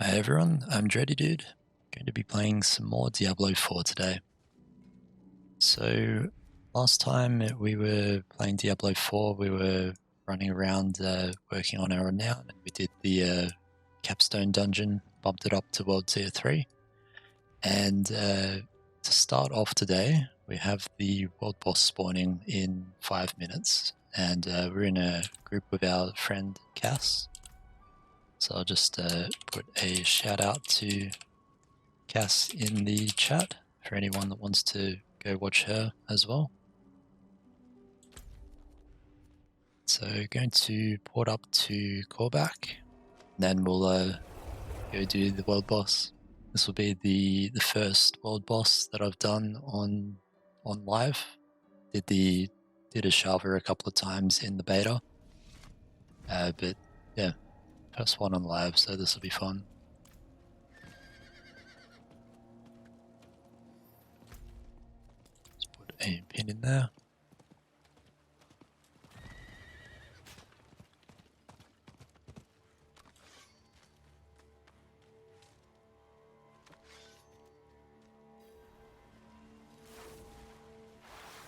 Hey everyone, I'm Dready Dude. Going to be playing some more Diablo 4 today. So last time we were playing Diablo 4, we were running around working on our Renown, and we did the capstone dungeon, bumped it up to World Tier 3. And to start off today, we have the world boss spawning in 5 minutes, and we're in a group with our friend Cass. So I'll just put a shout out to Cass in the chat for anyone that wants to go watch her as well. So going to port up to callback, then we'll go do the world boss. This will be the first world boss that I've done on live. Did a Shalva a couple of times in the beta, but yeah, first one on live, so this will be fun. Let's put a pin in there.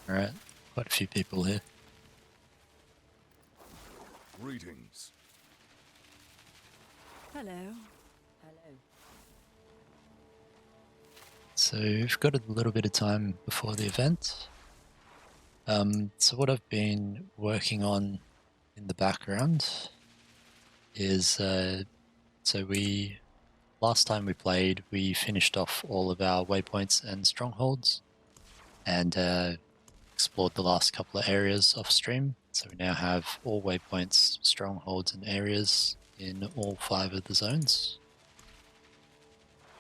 Alright, quite a few people here. Greetings. Hello. Hello. So we've got a little bit of time before the event. So what I've been working on in the background is, last time we played, we finished off all of our waypoints and strongholds and explored the last couple of areas off stream. So we now have all waypoints, strongholds and areas in all 5 of the zones.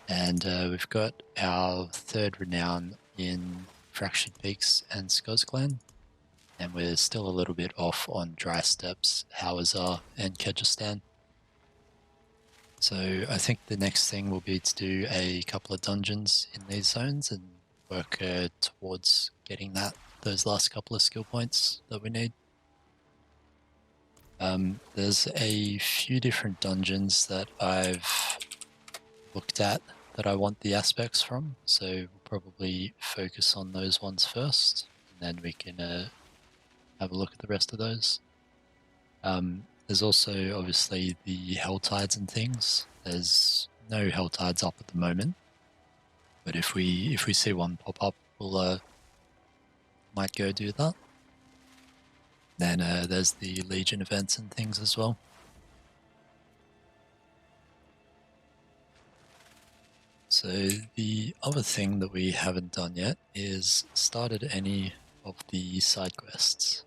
And we've got our 3rd Renown in Fractured Peaks and Skoz Clan. And we're still a little bit off on Dry Steppes, Hawazar and Kyrgyzstan. So I think the next thing will be to do a couple of dungeons in these zones and work towards getting those last couple of skill points that we need. There's a few different dungeons that I've looked at that I want the aspects from, so we'll probably focus on those ones first, and then we can have a look at the rest of those. There's also obviously the Helltides and things. There's no Helltides up at the moment, but if we see one pop up, we'll might go do that. Then there's the Legion events and things as well. So the other thing that we haven't done yet is started any of the side quests.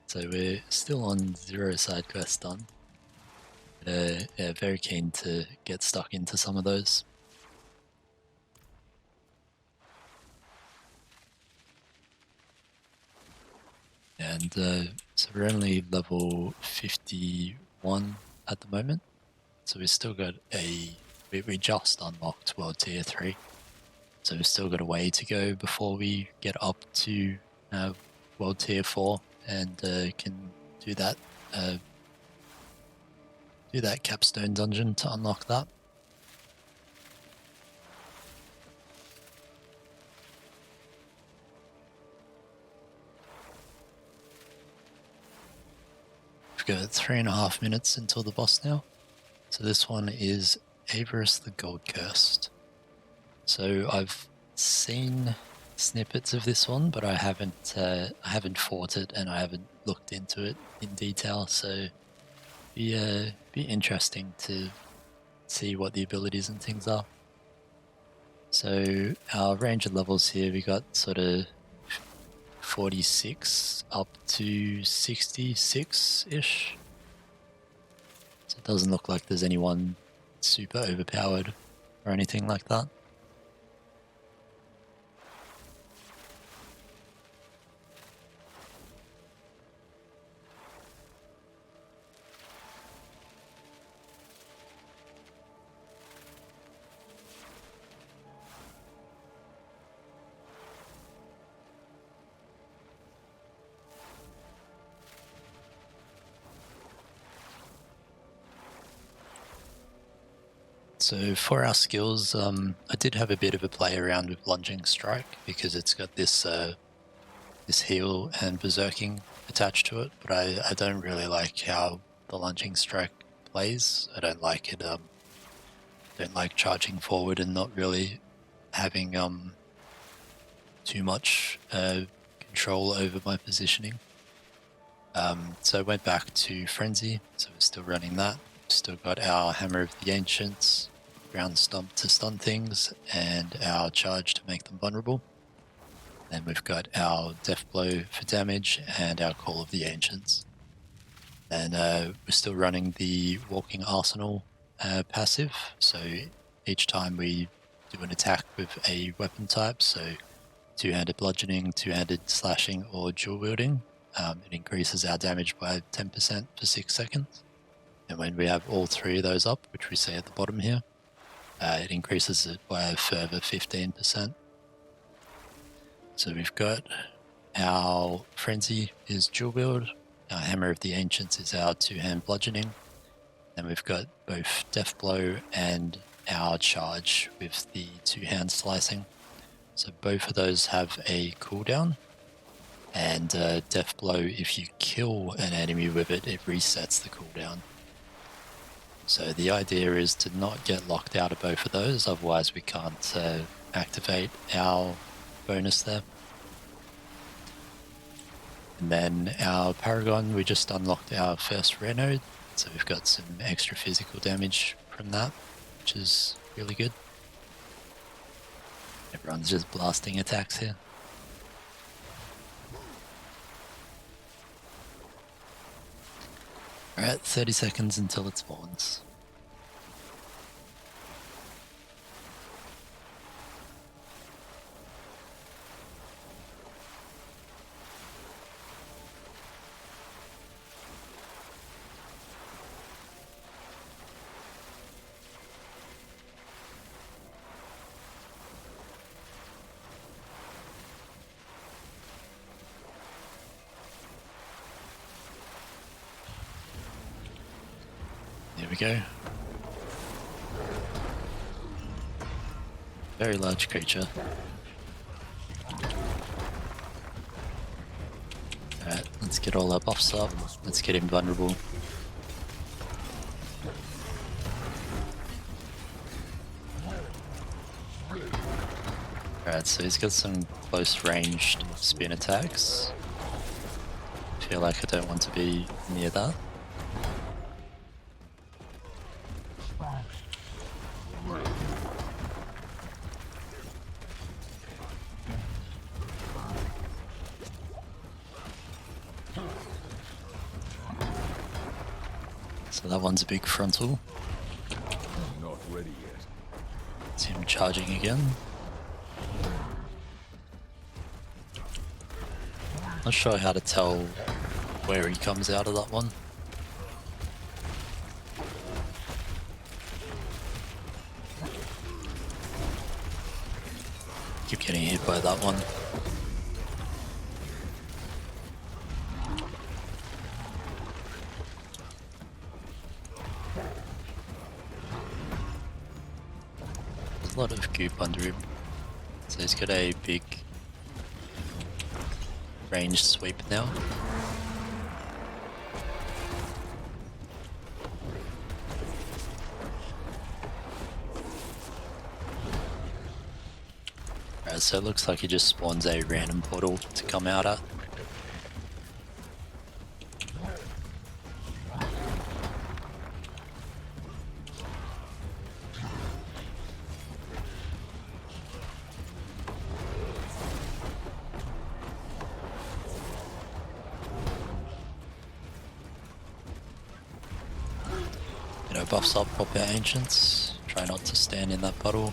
So we're still on 0 side quests done. Yeah, very keen to get stuck into some of those. And so we're only level 51 at the moment. So we've still got we just unlocked World Tier 3. So we've still got a way to go before we get up to World Tier 4 and can do that capstone dungeon to unlock that. We've got 3.5 minutes until the boss now. So this one is Avarice the Gold Cursed. So I've seen snippets of this one, but I haven't fought it and I haven't looked into it in detail. So be interesting to see what the abilities and things are. So our range of levels here, we got sort of 46 up to 66-ish. So it doesn't look like there's anyone super overpowered or anything like that. So for our skills, I did have a bit of a play around with Lunging Strike because it's got this this heal and berserking attached to it, but I don't really like how the Lunging Strike plays. I don't like it. Don't like charging forward and not really having too much control over my positioning. So I went back to Frenzy, so we're still running that. Still got our Hammer of the Ancients, Ground Stomp to stun things, and our Charge to make them vulnerable. Then we've got our Death Blow for damage and our Call of the Ancients. And we're still running the Walking Arsenal passive, so each time we do an attack with a weapon type, so two-handed bludgeoning, two-handed slashing, or dual wielding, it increases our damage by 10% for 6 seconds. And when we have all three of those up, which we see at the bottom here, it increases it by a further 15%. So we've got our Frenzy is dual wield, our Hammer of the Ancients is our two-hand bludgeoning, and we've got both Death Blow and our Charge with the two-hand slicing. So both of those have a cooldown, and Death Blow, if you kill an enemy with it, it resets the cooldown. So the idea is to not get locked out of both of those, otherwise we can't activate our bonus there. And then our Paragon, we just unlocked our first rare node, so we've got some extra physical damage from that, which is really good. Everyone's just blasting attacks here. Alright, 30 seconds until it spawns. There we go. Very large creature. Alright, let's get all our buffs up. Let's get him vulnerable. Alright, so he's got some close ranged spin attacks. I feel like I don't want to be near that. So that one's a big frontal. Not ready yet. It's him charging again. Not sure how to tell where he comes out of that one. Keep getting hit by that one. There's a lot of goop under him. So he's got a big ranged sweep now. Alright, so it looks like he just spawns a random portal to come out at. Buffs up, pop our Ancients. Try not to stand in that puddle.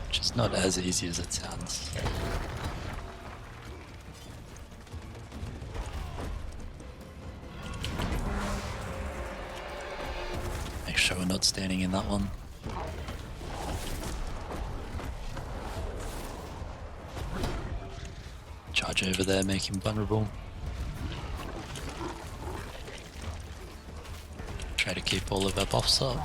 Which is not as easy as it sounds. Make sure we're not standing in that one. Charge over there, make him vulnerable. Try to keep all of our buffs up.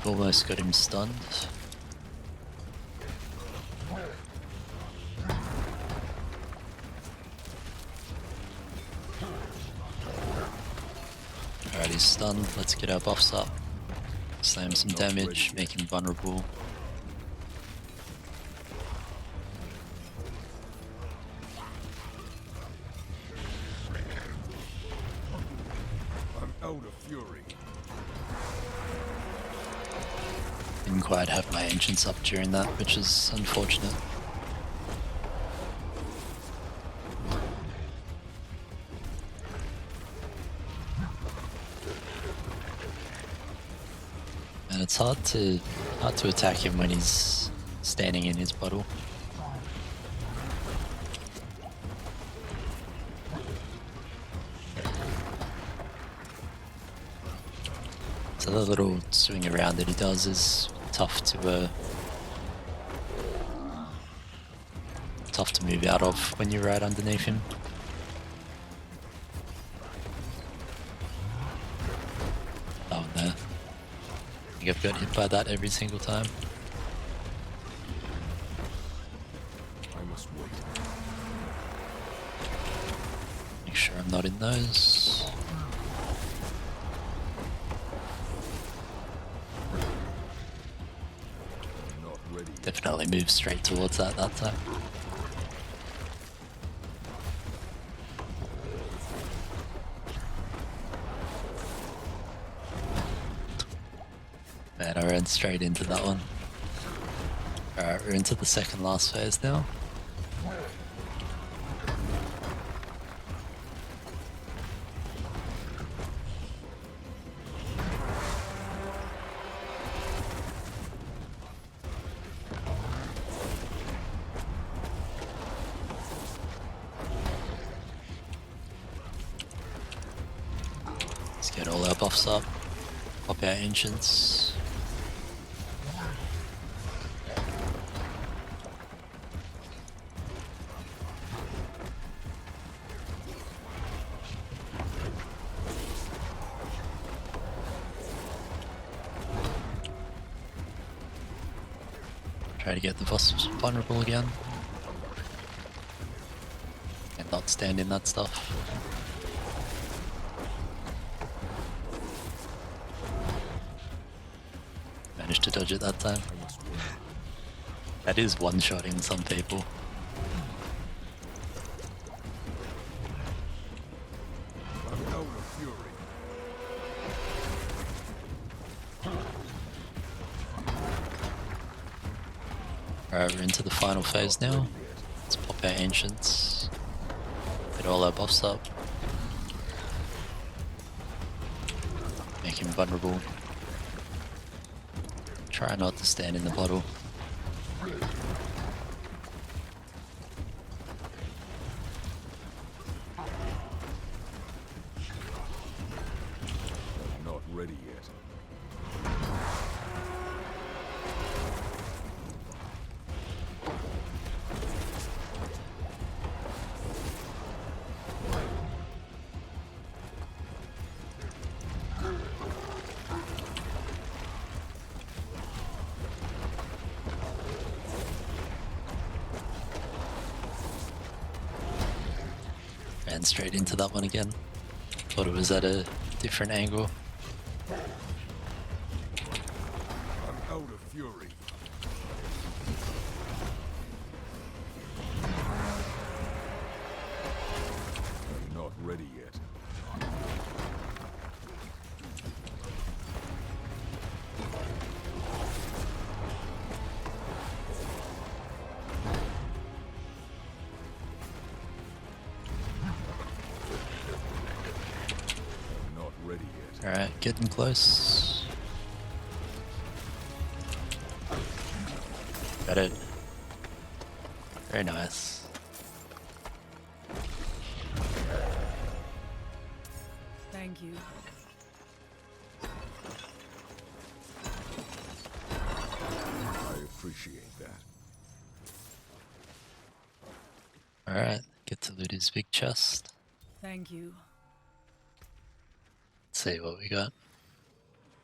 Almost got him stunned. Alright, he's stunned. Let's get our buffs up. Slam some damage, make him vulnerable. I'm out of fury. Didn't quite have my ancients up during that, which is unfortunate. And it's hard to attack him when he's standing in his bottle. So the little swing around that he does is tough to move out of when you're right underneath him. That one there. I think I've got hit by that every single time. I must wait. Make sure I'm not in those. Definitely move straight towards that time. Man, I ran straight into that one. Alright, we're into the second last phase now. Get all our buffs up, pop our ancients. Try to get the boss vulnerable again. And not stand in that stuff. Managed to dodge it that time. That is one-shotting some people. I'm out of fury. Alright, we're into the final phase now. Let's pop our ancients. Get all our buffs up. Make him vulnerable. Try not to stand in the bottle. I'm not ready yet. Ran straight into that one again. Thought it was at a different angle. I'm out of fury. I'm not ready yet. getting close. Got it. Very nice. Thank you. I appreciate that. Alright, get to loot his big chest. Thank you. Let's see what we got.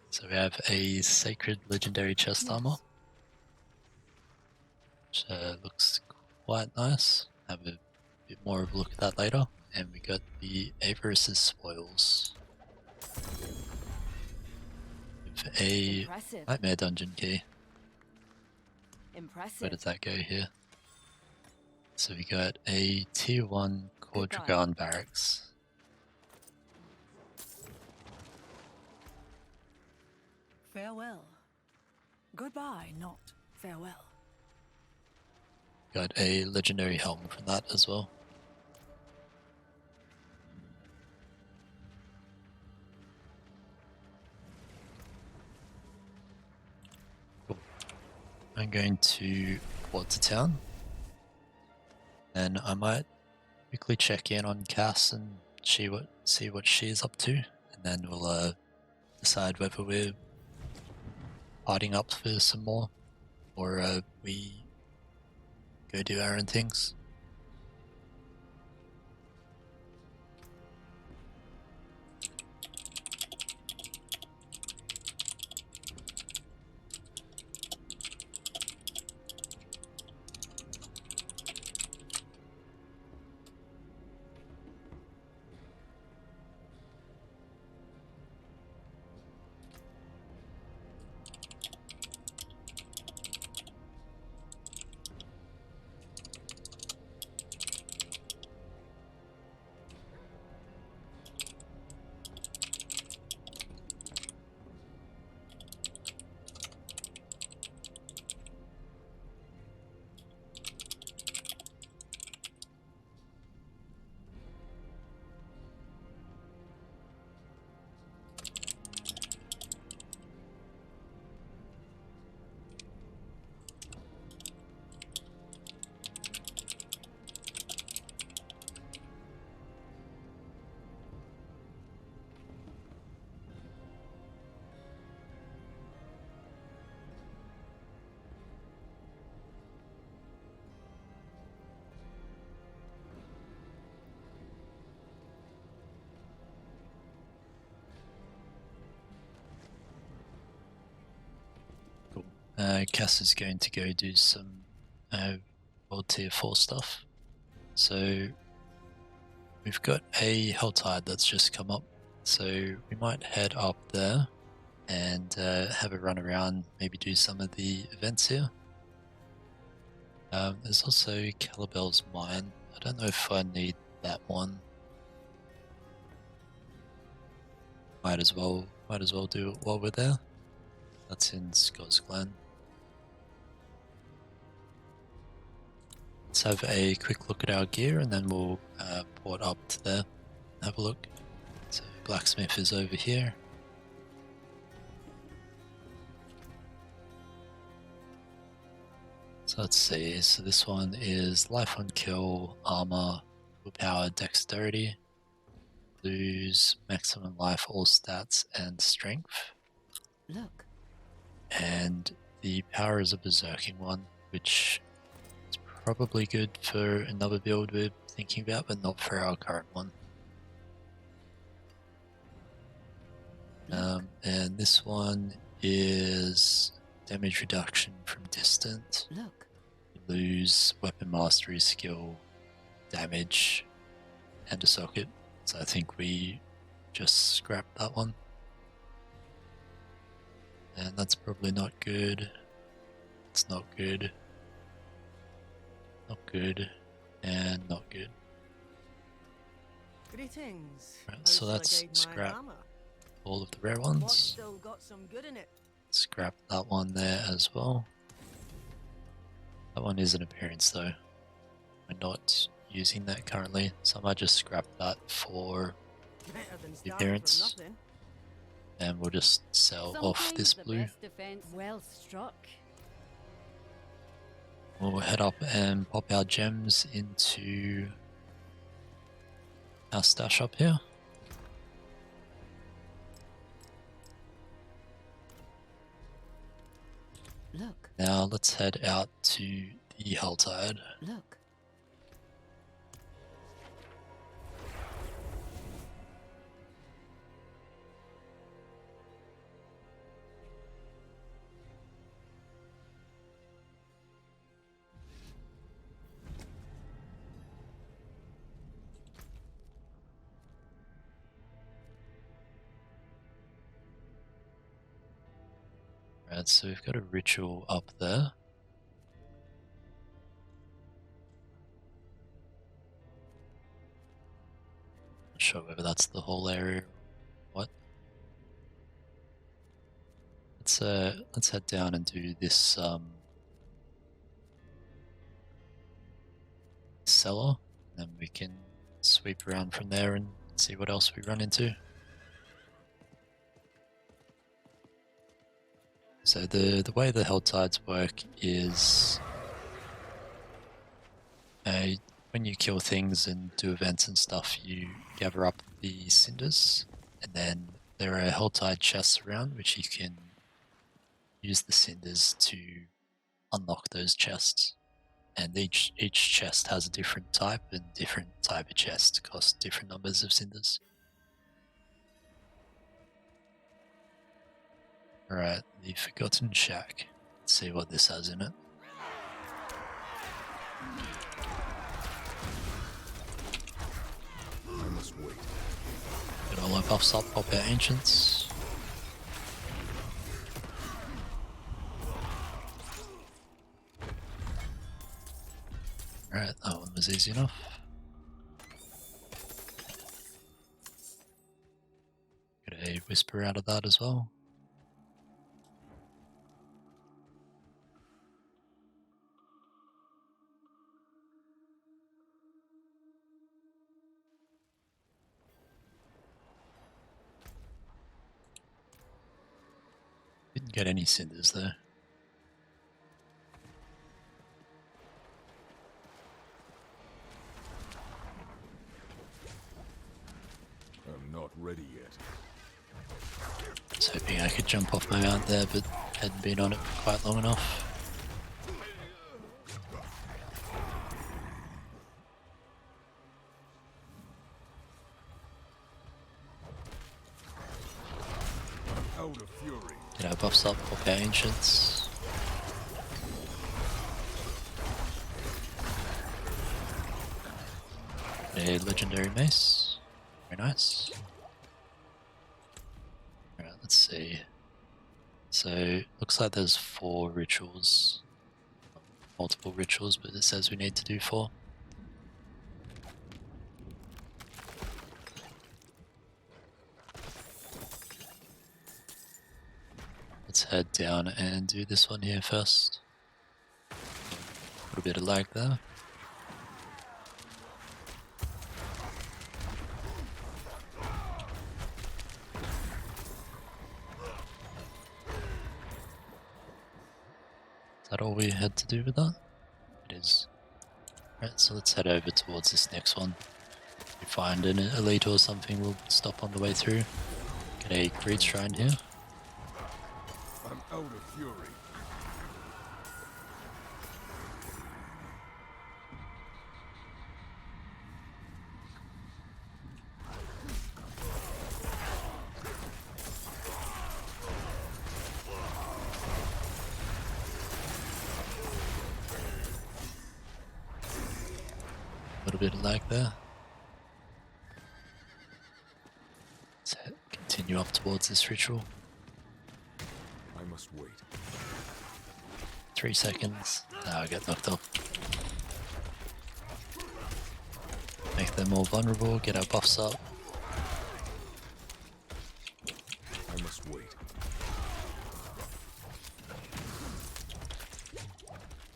So we have a sacred legendary chest armor, which looks quite nice. Have a bit more of a look at that later. And we got the Avarice's spoils. With a Impressive. Nightmare Dungeon key. Impressive. Where does that go here? So we got a tier 1 core Goodbye. Dragan Barracks. Farewell. Goodbye, not farewell. Got a legendary helm from that as well. Cool. I'm going to Watertown. And I might quickly check in on Cass and see what she's up to, and then we'll decide whether we're partying up for some more, or we go do our own things. Cass is going to go do some World Tier 4 stuff. So we've got a Helltide that's just come up, so we might head up there and have a run around, maybe do some of the events here. There's also Calibel's Mine. I don't know if I need that one. Might as well do it while we're there. That's in Scott's Glen. Let's have a quick look at our gear and then we'll port up to there and have a look. So blacksmith is over here. So let's see, so this one is life on kill, armor, willpower, dexterity, lose maximum life, all stats, and strength. Look. And the power is a berserking one, which is probably good for another build we're thinking about, but not for our current one. And this one is damage reduction from distant. Look. You lose weapon mastery skill, damage, and a socket. So I think we just scrap that one. And that's probably not good. It's not good. Not good. And not good. Greetings. Right, so let's scrap all of the rare ones. Still got some good in it. Scrap that one there as well. That one is an appearance though. We're not using that currently, so I might just scrap that for Better than the starving appearance. for nothing. and we'll just sell off this blue. Well struck. We'll head up and pop our gems into our stash up here. Look, Now let's head out to the Helltide. look. Right, so we've got a ritual up there. Not sure whether that's the whole area or what. Let's head down and do this cellar, and then we can sweep around from there and see what else we run into. So the way the Helltides work is when you kill things and do events and stuff, you gather up the cinders, and then there are Helltide chests around which you can use the cinders to unlock those chests. And each chest has a different type, and different type of chest cost different numbers of cinders. Alright, the Forgotten Shack. Let's see what this has in it. I must wait. Get all our buffs up, pop our ancients. Alright, that one was easy enough. Get a whisper out of that as well. Didn't get any cinders though. I'm not ready yet. I was hoping I could jump off my mount there, but hadn't been on it for quite long enough. Out of fury. Get our buffs up, pop our ancients. A legendary mace. Very nice. Alright, let's see. So, looks like there's 4 rituals. Multiple rituals, but it says we need to do 4. Let's head down and do this one here first. A little bit of lag there. Is that all we had to do with that? It is. Right, so let's head over towards this next one. If we find an elite or something, we'll stop on the way through. Get a greed shrine here. I'm out of fury. A little bit of lag there. Let's continue up towards this ritual. I must wait. 3 seconds. Now I get knocked up. Make them more vulnerable, get our buffs up. I must wait.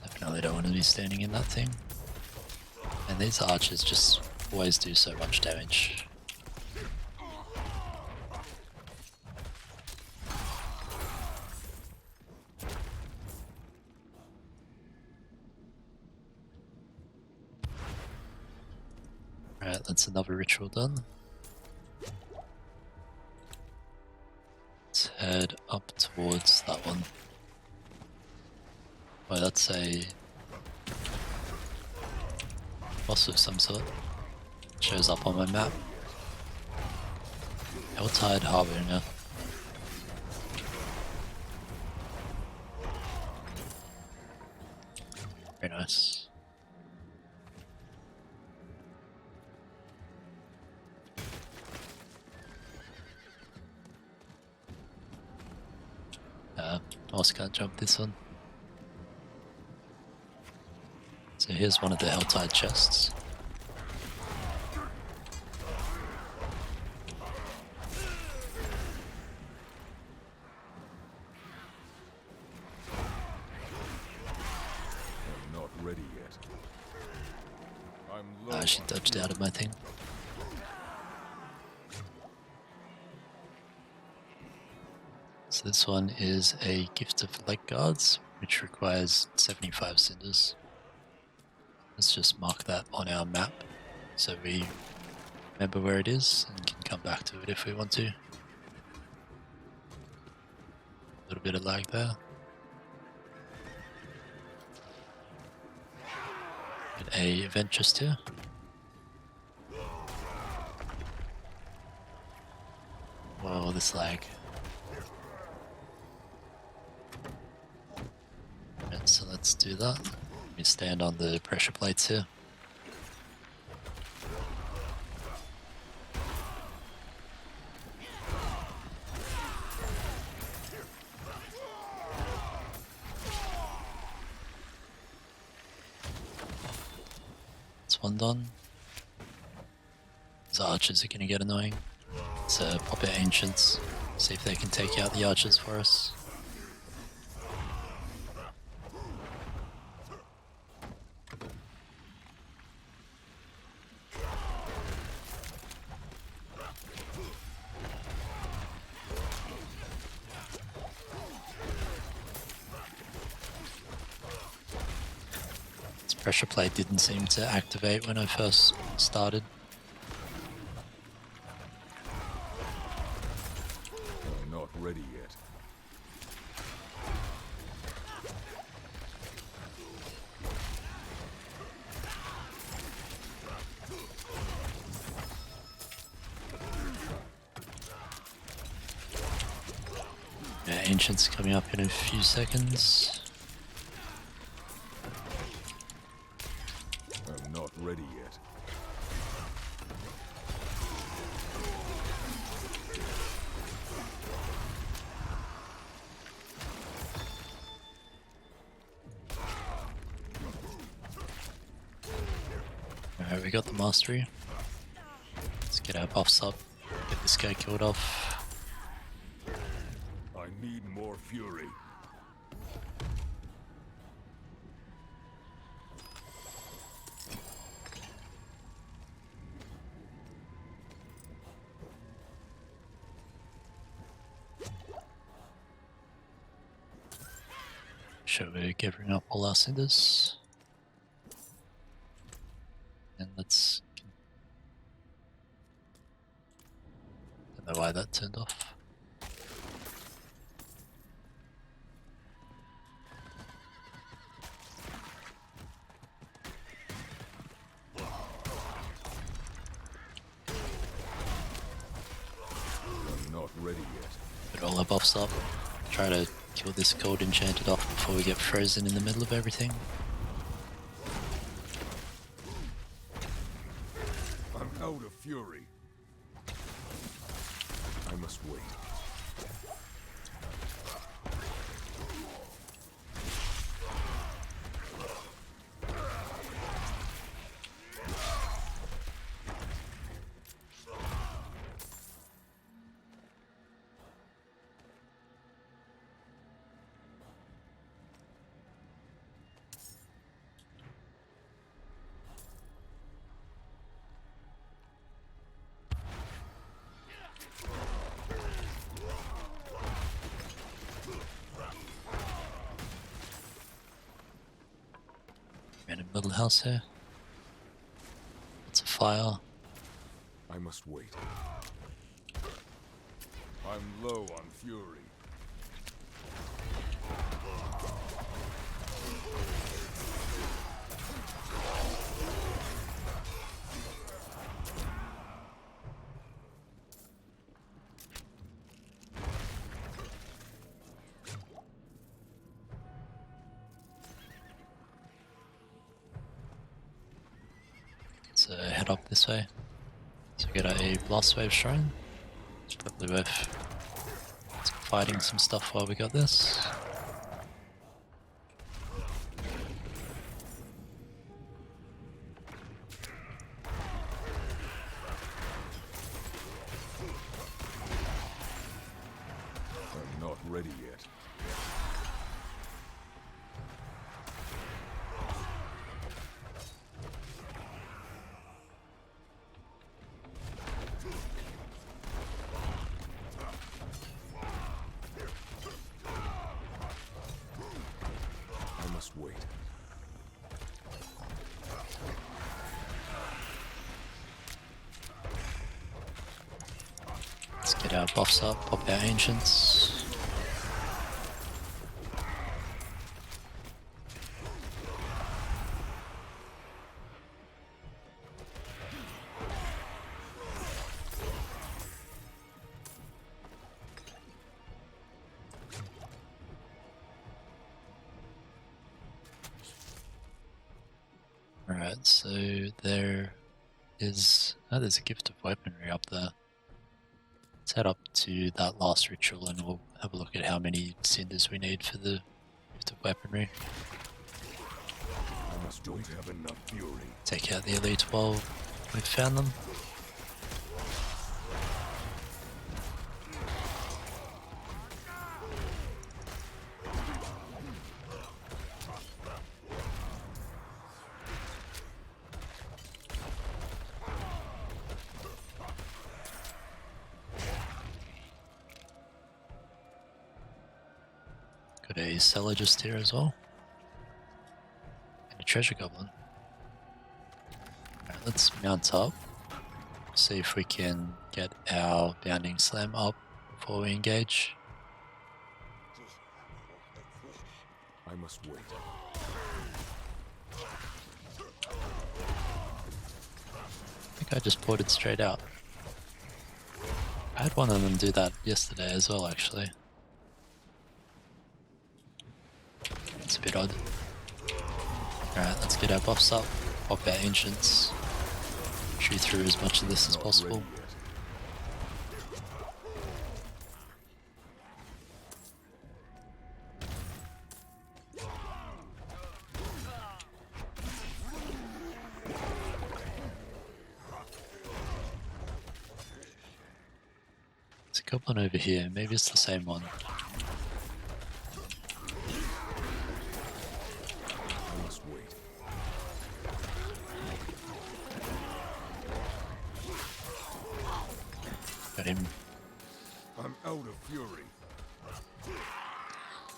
Definitely don't want to be standing in that thing. And these archers just always do so much damage. Alright, that's another ritual done. Let's head up towards that one. Oh, that's a boss of some sort. Shows up on my map. Helltide Harbinger. Very nice. I also can't jump this one. So here's one of the Helltide chests. I'm not ready yet. I'm low. She dodged out of my thing. So this one is a Gift of Leg Guards, which requires 75 cinders. Let's just mark that on our map so we remember where it is and can come back to it if we want to. A little bit of lag there. Get a event just here. Whoa, this lag. Right, so let's do that. Let me stand on the pressure plates here. That's one done. These archers are going to get annoying. So pop our ancients, see if they can take out the archers for us. This pressure plate didn't seem to activate when I first started. I'm not ready yet. Yeah, Ancient's coming up in a few seconds. I'm not ready yet. Alright, we got the mastery. Let's get our buffs up, get this guy killed off. I need more fury. Sure, we're gathering up all our cinders. And let's... Don't know why that turned off. I'm not ready yet. Put all our buffs up. Try to kill this gold enchanted off before we get frozen in the middle of everything. I'm out of fury. I must wait. Random little house here. Lots of fire. I must wait. I'm low on fury. So head up this way. So we get a blast wave shrine. It's probably worth fighting some stuff while we got this. I'm not ready yet. I must wait. Let's get our buffs up, pop our ancients. Alright, so there is... oh, there's a gift of weaponry up there. Let's head up to that last ritual and we'll have a look at how many cinders we need for the gift of weaponry. I must don't have enough fury. Take out the elite while we've found them. Got a cellar just here as well. And a treasure goblin. Alright, let's mount up. See if we can get our bounding slam up before we engage. I must wait. I think I just ported straight out. I had one of them do that yesterday as well, actually. It's a bit odd. Alright, let's get our buffs up, pop our ancients, shoot through as much of this as possible. There's a goblin over here, maybe it's the same one. I must wait. Got him. I'm out of fury.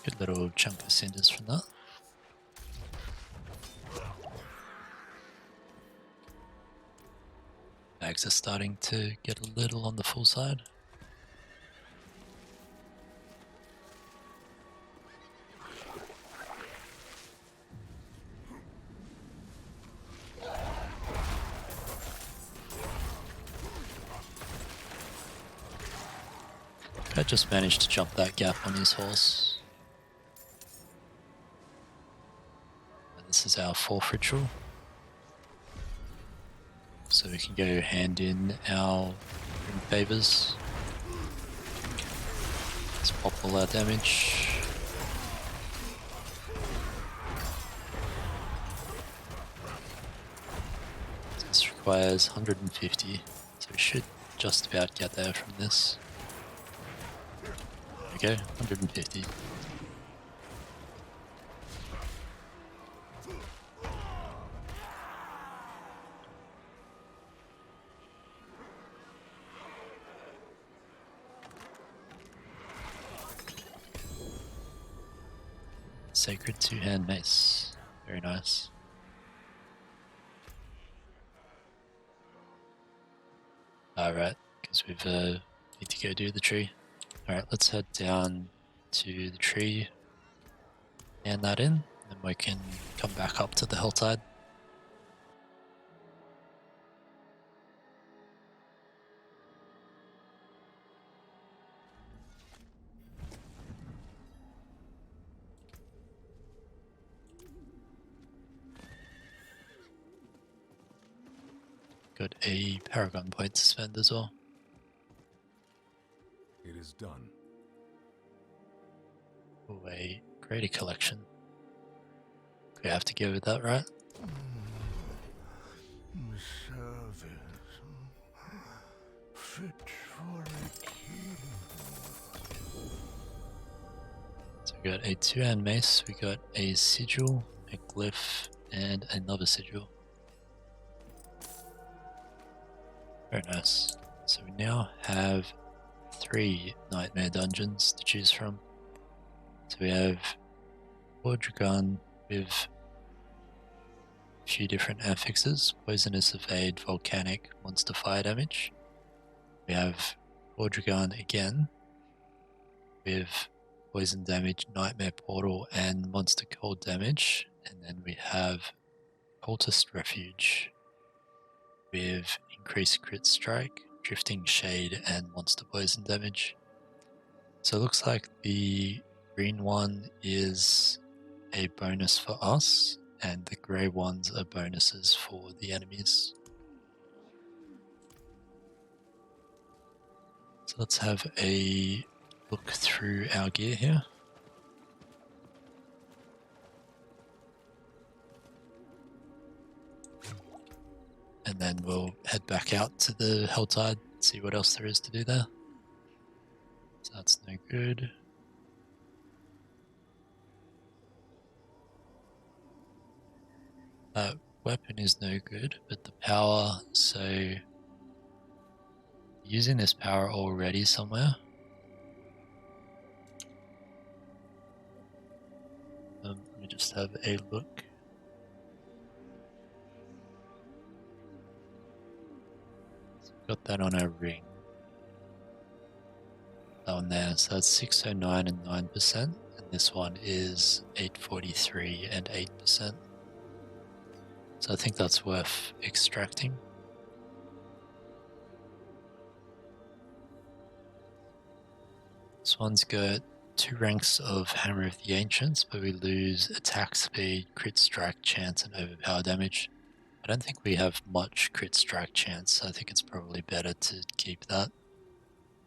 Good little chunk of cinders from that. Bags are starting to get a little on the full side. I just managed to jump that gap on his horse. And this is our fourth ritual. So we can go hand in our favors. Let's pop all our damage. This requires 150, so we should just about get there from this. There we go, 150. Sacred two-hand mace. Very nice. Alright, because we've need to go do the tree. Alright, let's head down to the tree, hand that in, then we can come back up to the Helltide. Got a Paragon point to spend as well. It is done. Oh, a greater collection. We have to go with that, right? Service fit for a king. So we got a 2-hand mace, we got a sigil, a glyph, and another sigil. Very nice. So we now have 3 Nightmare dungeons to choose from. So we have Dragan with a few different affixes: Poisonous Evade, Volcanic, Monster Fire damage. We have Dragan again with Poison damage, Nightmare Portal, and Monster Cold damage. And then we have Cultist Refuge with increased crit strike, Drifting Shade, and Monster Poison damage. So it looks like the green one is a bonus for us, and the grey ones are bonuses for the enemies. So let's have a look through our gear here. And then we'll head back out to the Helltide, see what else there is to do there. So that's no good. Weapon is no good, but the power, so using this power already somewhere. Let me just have a look. So got that on our ring. That one there, so that's 609 and 9%, and this one is 843 and 8%. So I think that's worth extracting. This one's got 2 ranks of Hammer of the Ancients, but we lose attack speed, crit strike chance, and overpower damage. I don't think we have much crit strike chance, so I think it's probably better to keep that.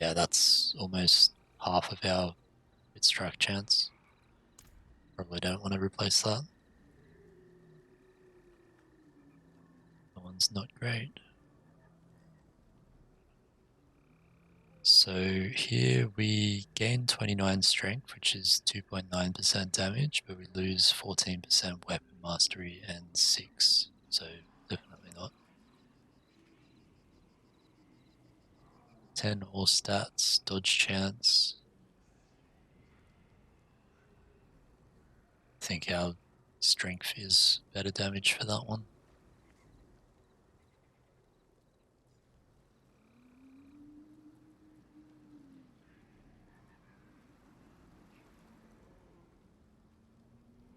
Yeah, that's almost half of our crit strike chance. Probably don't want to replace that. That one's not great. So here we gain 29 strength, which is 2.9% damage, but we lose 14% weapon mastery and 6, so definitely not. 10 all stats, dodge chance. I think our strength is better damage for that one.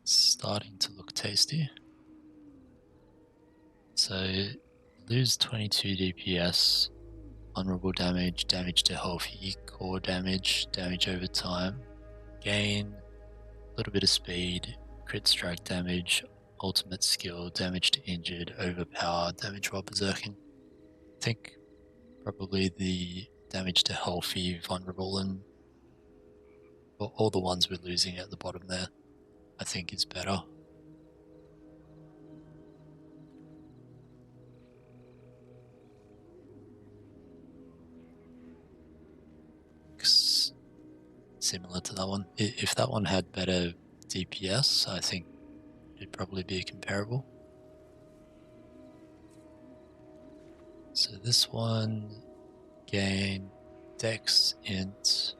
Starting to look tasty. So lose 22 DPS, vulnerable damage, damage to healthy, core damage, damage over time, gain a little bit of speed, crit strike damage, ultimate skill, damage to injured, overpower, damage while berserking. I think probably the damage to healthy, vulnerable, and all the ones we're losing at the bottom there, I think is better. Similar to that one. If that one had better DPS, I think it'd probably be comparable. So this one gain Dex, Int,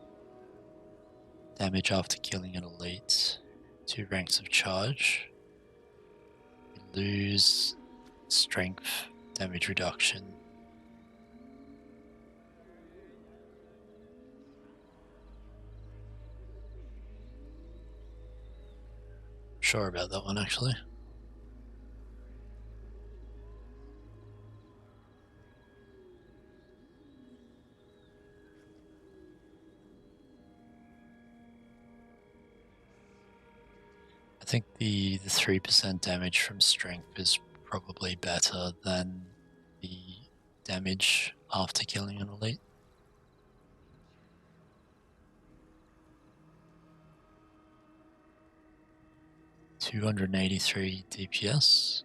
damage after killing an elite, 2 ranks of charge. We lose strength, damage reduction, sure about that one actually. I think the 3% damage from strength is probably better than the damage after killing an elite. $283 DPS,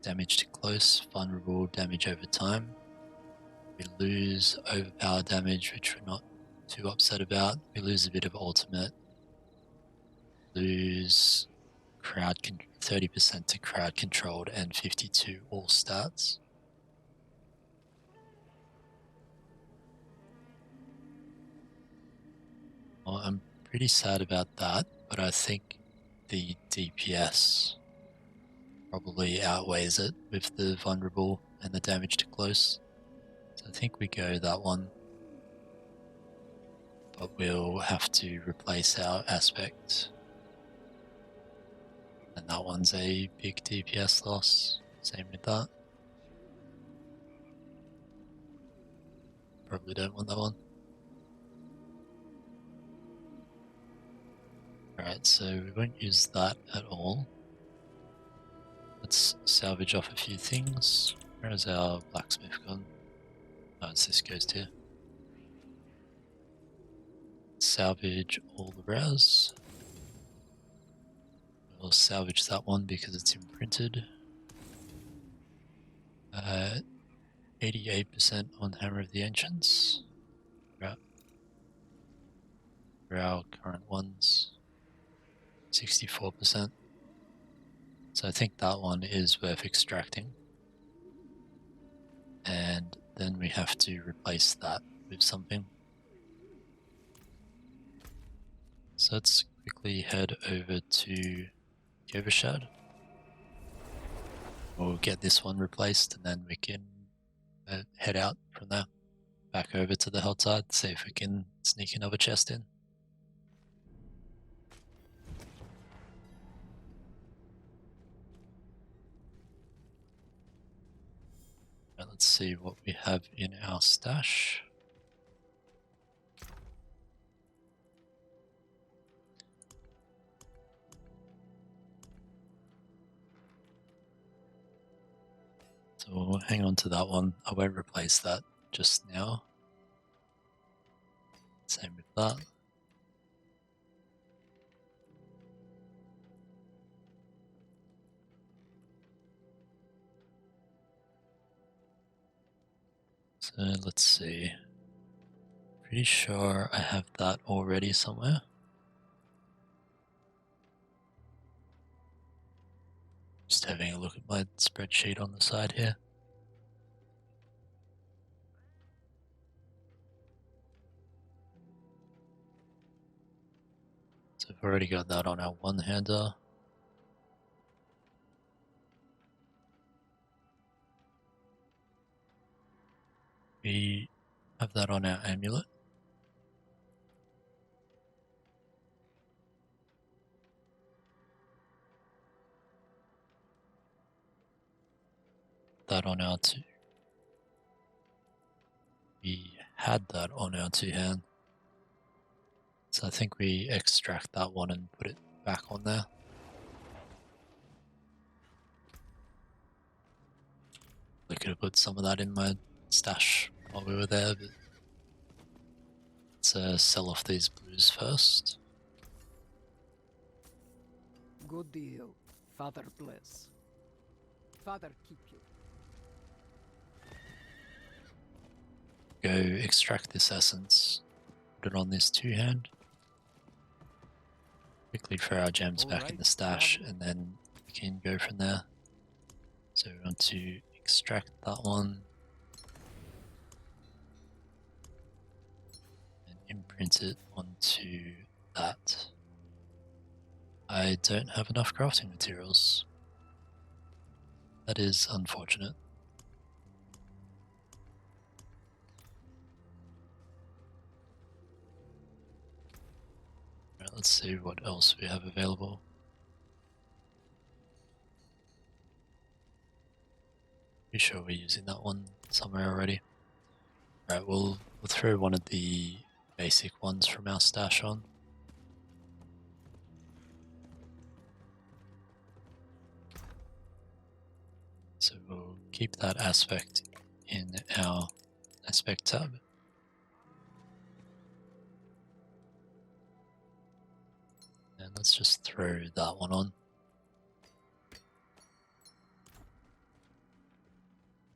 damage to close, vulnerable, damage over time. We lose overpower damage, which we're not too upset about. We lose a bit of ultimate. Lose 30% to crowd controlled and 52 all stats. Well, I'm pretty sad about that, but I think the DPS probably outweighs it with the vulnerable and the damage to close. So I think we go that one. But we'll have to replace our aspect. And that one's a big DPS loss. Same with that. Probably don't want that one. Alright, so we won't use that at all. Let's salvage off a few things. Where is our blacksmith gone? Oh, it's this ghost here. Salvage all the res. We'll salvage that one because it's imprinted. 88% on Hammer of the Ancients. For our current ones, 64%. So I think that one is worth extracting. And then we have to replace that with something. So let's quickly head over to Overshad. We'll get this one replaced and then we can head out from there. Back over to the Helltide, see if we can sneak another chest in. Right, let's see what we have in our stash. So we'll hang on to that one. I won't replace that just now. Same with that. So let's see. Pretty sure I have that already somewhere. Just having a look at my spreadsheet on the side here. So I've already got that on our one-hander. We have that on our amulet. That on our two. We had that on our two-hand. So I think we extract that one and put it back on there. I could have put some of that in my stash while we were there, but let's sell off these blues first. Good deal. Father bless. Father keep you. Go extract this essence, put it on this two-hand. Quickly throw our gems back in the stash, and then we can go from there. So we want to extract that one and imprint it onto that. I don't have enough crafting materials. That is unfortunate. Right, let's see what else we have available. Pretty sure we're using that one somewhere already. Alright, we'll throw one of the basic ones from our stash on. So we'll keep that aspect in our aspect tab. And let's just throw that one on.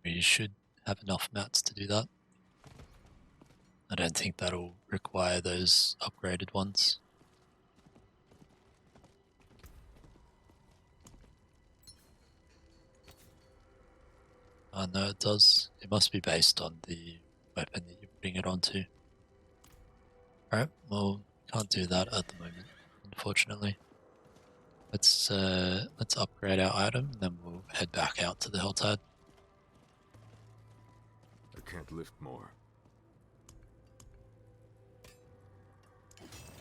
We should have enough mats to do that. I don't think that'll require those upgraded ones. No, it does. It must be based on the weapon that you're putting it onto. Alright, well, can't do that at the moment, unfortunately. Let's upgrade our item, and then we'll head back out to the Helltide. I can't lift more.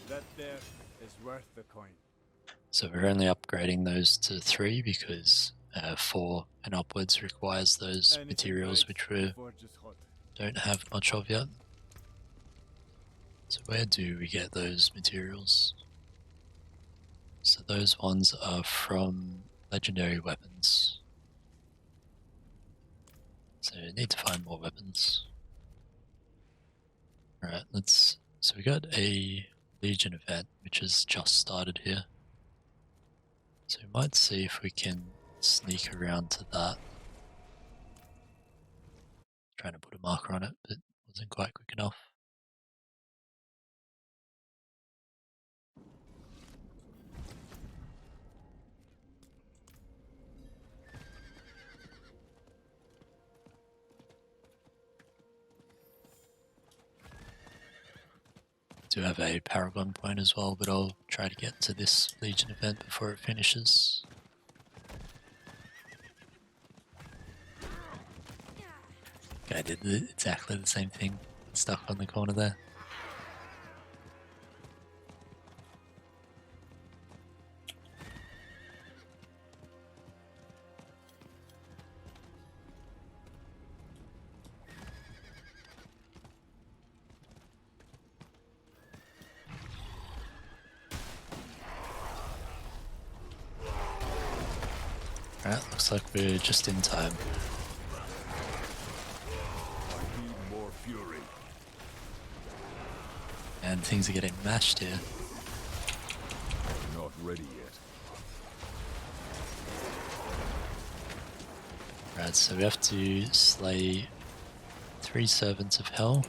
That there is worth the coin. So we're only upgrading those to 3 because 4 and upwards requires those Anything materials right, which we forge is hot. don't have much of yet. So where do we get those materials? So those ones are from legendary weapons. So we need to find more weapons. Alright, so we got a Legion event which has just started here. So we might see if we can sneak around to that. Trying to put a marker on it, but wasn't quite quick enough. Do have a Paragon point as well, but I'll try to get to this Legion event before it finishes. Guy did exactly the same thing, stuck on the corner there. Alright, looks like we're just in time. I need more fury. And things are getting mashed here. I'm not ready yet. Right, so we have to slay 3 servants of hell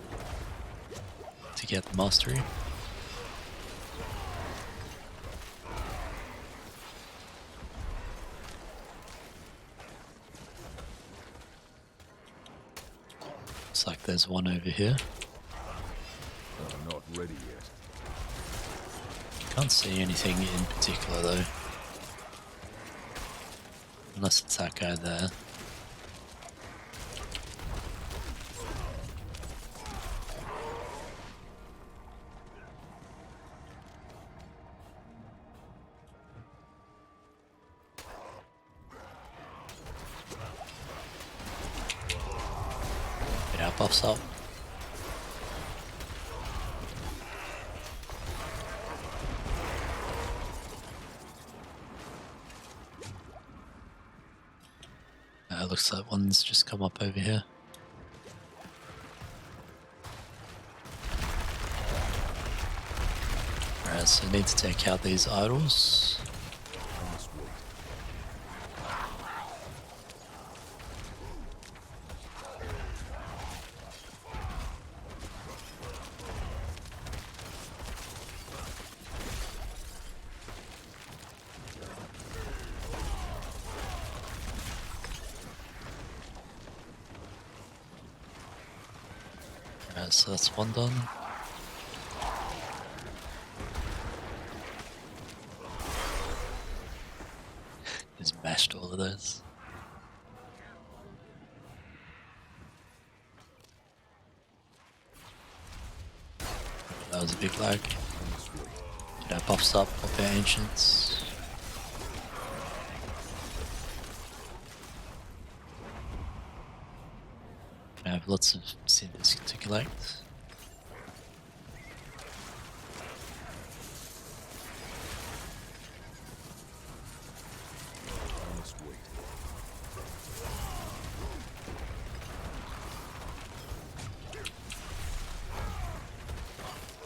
to get the mastery. Looks like there's one over here. I'm not ready yet. Can't see anything in particular though. Unless it's that guy there. Get our buffs up. Looks like one's just come up over here. Alright, so I need to take out these idols. I must wait. Alright, so that's one done. Just mashed all of those. That was a big lag. Get our buffs up, pop our ancients. have lots of cinders to collect. I must wait.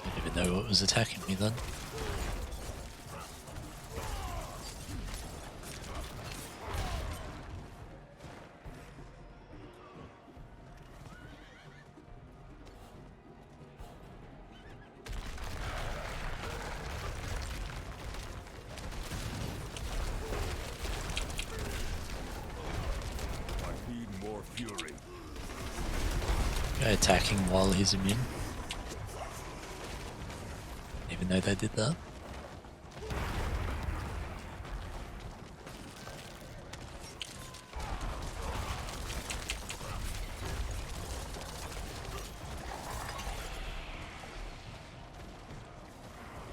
I didn't even know what was attacking me then. I need more fury. Attacking while he's immune. Even though they did that.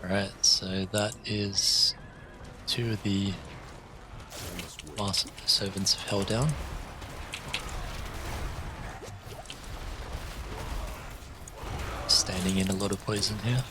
Alright, so that is 2 of the I must wait. last servants of Hell down. Standing in a lot of poison here.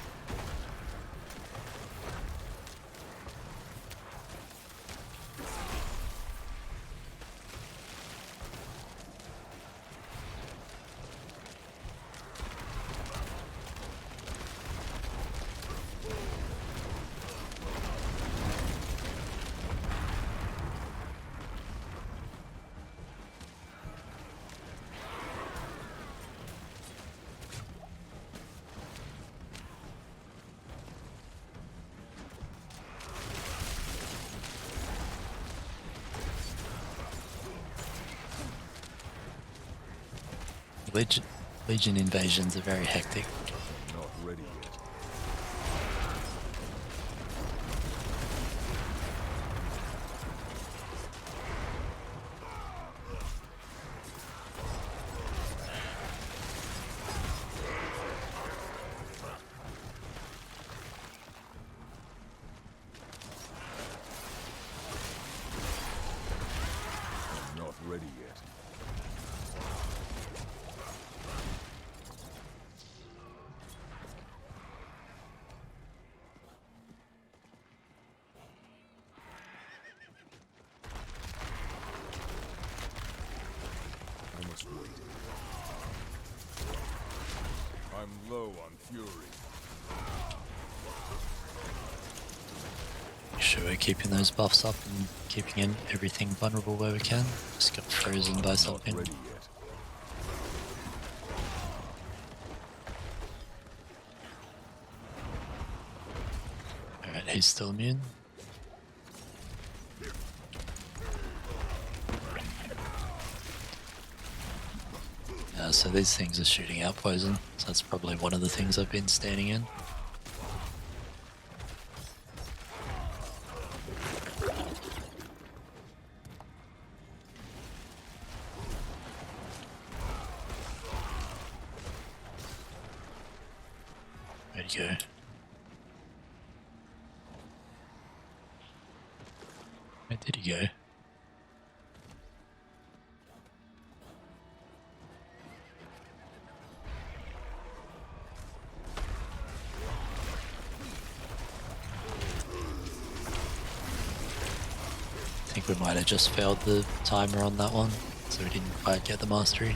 Legion invasions are very hectic. Not ready yet. I'm not ready yet. I must wait. I'm low on fury. Make sure we're keeping those buffs up and keeping in everything vulnerable where we can. Just got frozen by Not something. ready yet. Alright, he's still immune. So these things are shooting out poison, so that's probably one of the things I've been standing in. Where'd he go? Where did he go? I think we might have just failed the timer on that one, so we didn't quite get the mastery.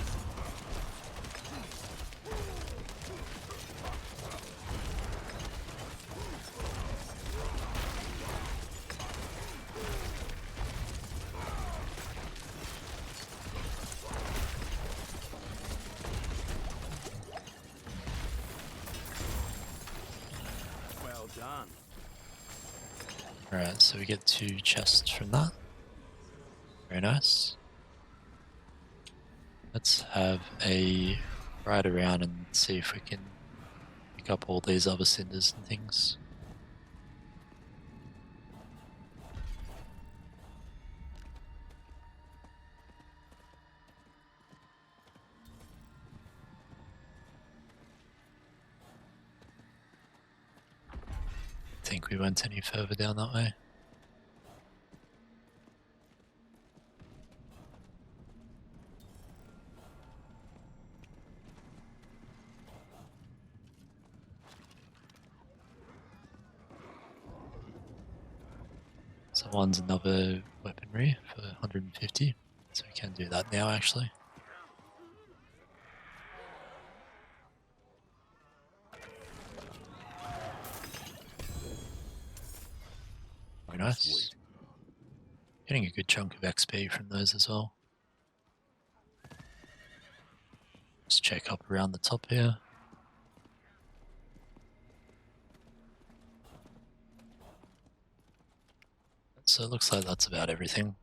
Well done. Alright, so we get 2 chests from that. Very nice. Let's have a ride around and see if we can pick up all these other cinders and things. I think we went any further down that way. So one's another weaponry for 150. So we can do that now actually. Very nice. Getting a good chunk of XP from those as well. Let's check up around the top here. So it looks like that's about everything.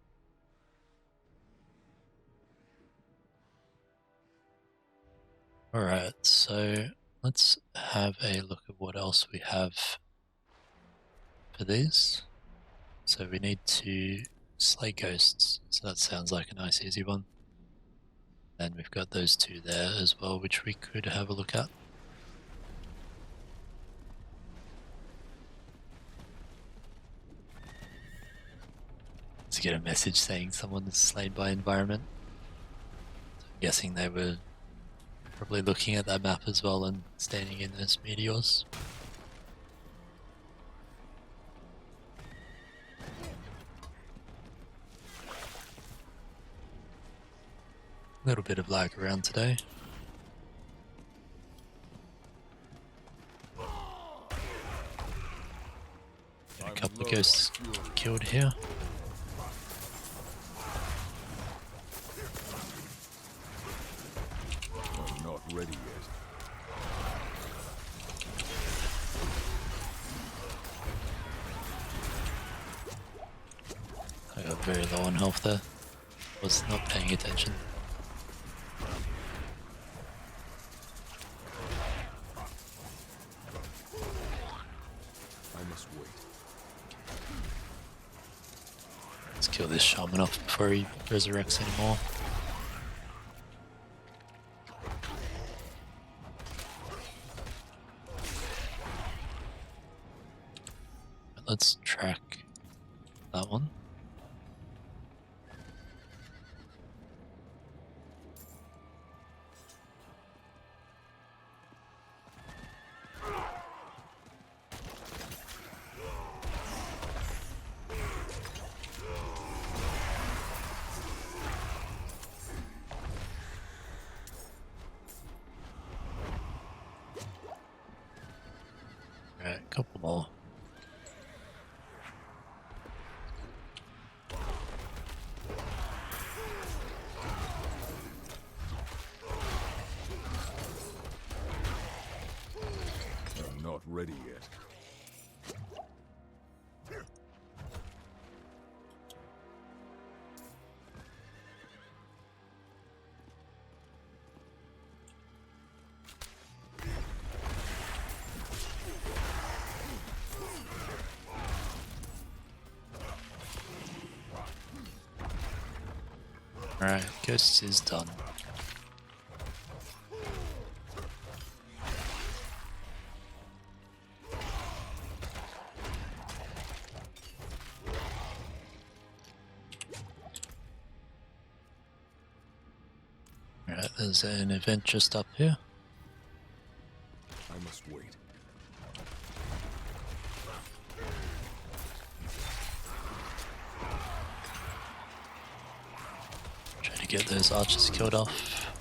Alright, so let's have a look at what else we have for these. So we need to slay ghosts, so that sounds like a nice easy one. And we've got those two there as well, which we could have a look at. To get a message saying someone is slain by environment. So I'm guessing they were probably looking at that map as well and standing in those meteors. A little bit of lag around today. Got a couple of ghosts killed here. I'm not ready yet. I got very low on health there. Was not paying attention. I must wait. Let's kill this shaman off before he resurrects anymore. Let's track that one. Alright, a couple more. I'm not ready yet. Alright, Ghosts is done. Alright, there's an event just up here. I must wait. Try to get those archers killed off.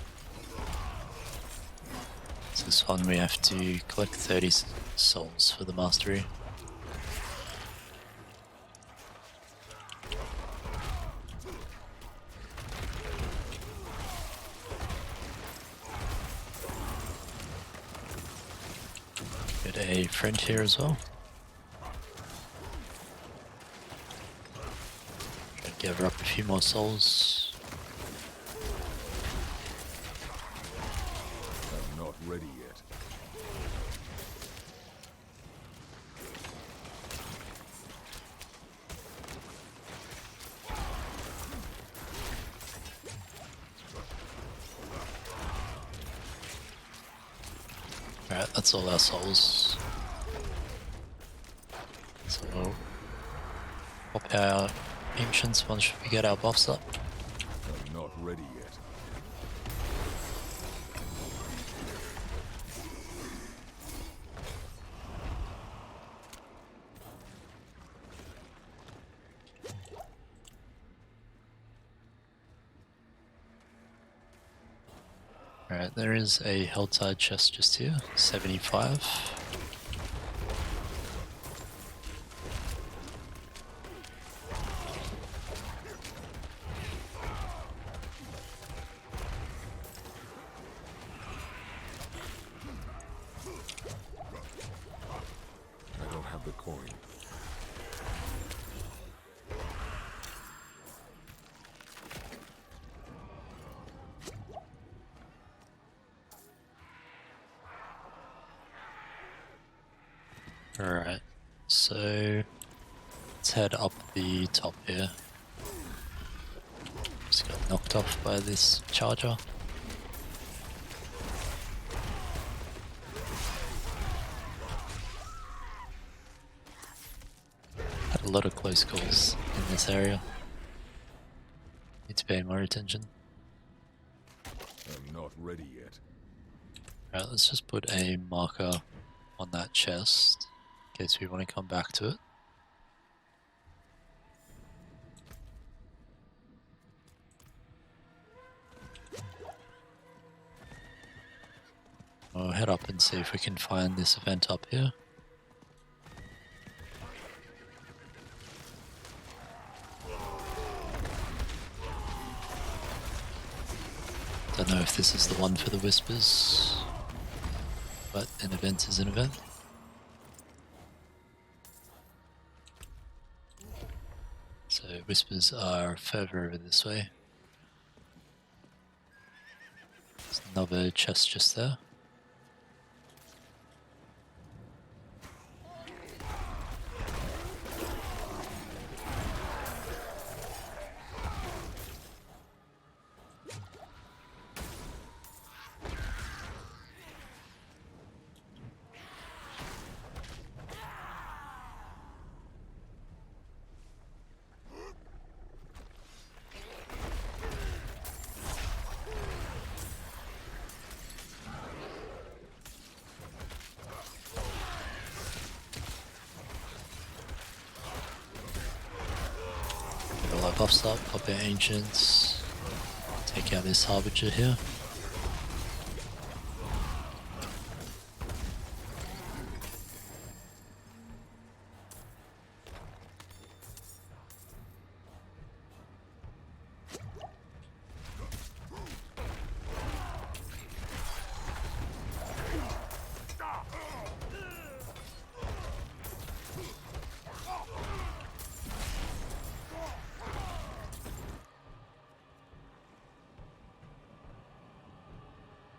So this one we have to collect 30 souls for the mastery. Get a friend here as well. Try to gather up a few more souls. I'm not ready yet. Alright, that's all our souls. So we'll pop our ancients once we get our buffs up. I'm not ready yet. Alright, there is a Helltide chest just here, 75. I don't have the coin. Alright, so let's head up the top here. Just got knocked off by this charger. Had a lot of close calls in this area. Need to pay more attention. I'm not ready yet. Alright, let's just put a marker on that chest in case we want to come back to it. We'll head up and see if we can find this event up here. Don't know if this is the one for the whispers, but an event is an event. So whispers are further over this way. There's another chest just there. Buffs up, pop our ancients, take out this harbinger here.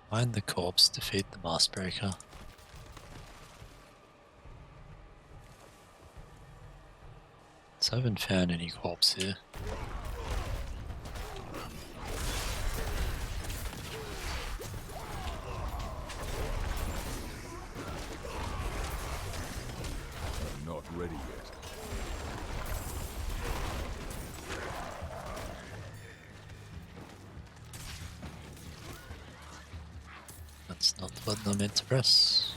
Find the corpse, defeat the Maskbreaker. So I haven't found any corpse here. I'm not ready yet. That's not the button I'm meant to press.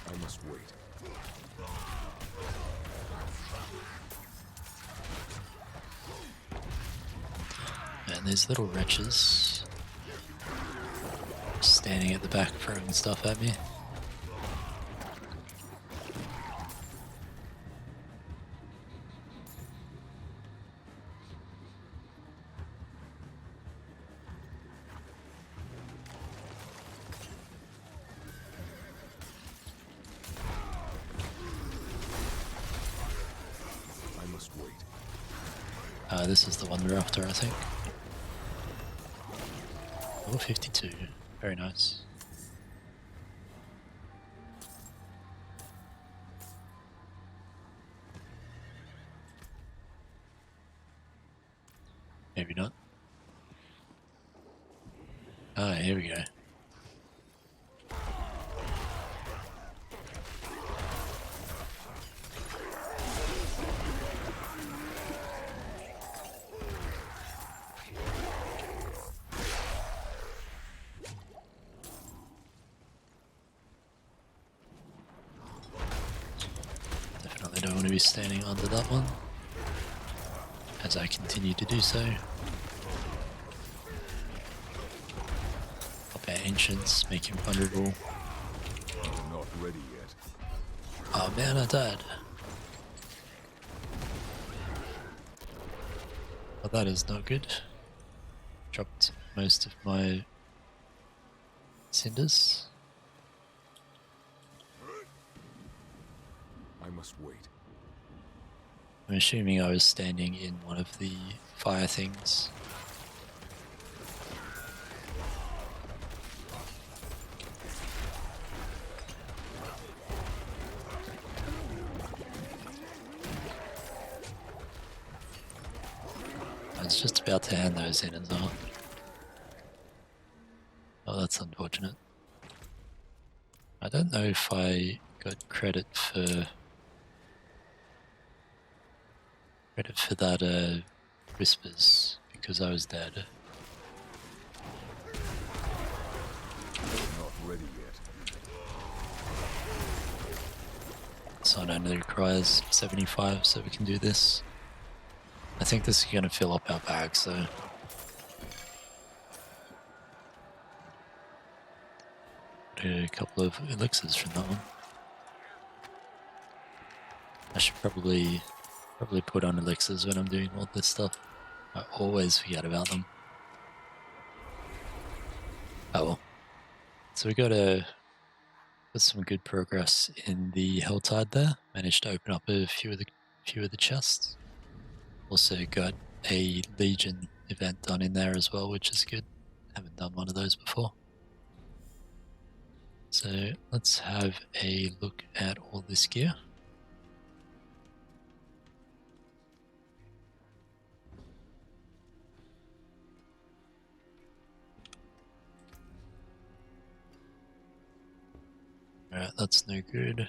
I must wait. And these little wretches standing at the back throwing stuff at me. This is the one we're after, I think. Level 52. Very nice. Maybe not. Ah, here we go. be standing under that one as I continue to do so. Pop our ancients, make him vulnerable. Not ready yet. Oh man, I died. Well, that is not good. Dropped most of my cinders. I must wait. I'm assuming I was standing in one of the fire things. I was just about to hand those in as well. Oh, that's unfortunate. I don't know if I got credit for that whispers because I was dead. Not ready yet. So it only requires 75, so we can do this. I think this is going to fill up our bag, so a couple of elixirs from that one. I should probably put on elixirs when I'm doing all this stuff. I always forget about them. Oh well. So we got some good progress in the Helltide there. Managed to open up a few of the chests. Also got a Legion event done in there as well, which is good. Haven't done one of those before. So let's have a look at all this gear. Alright, that's no good.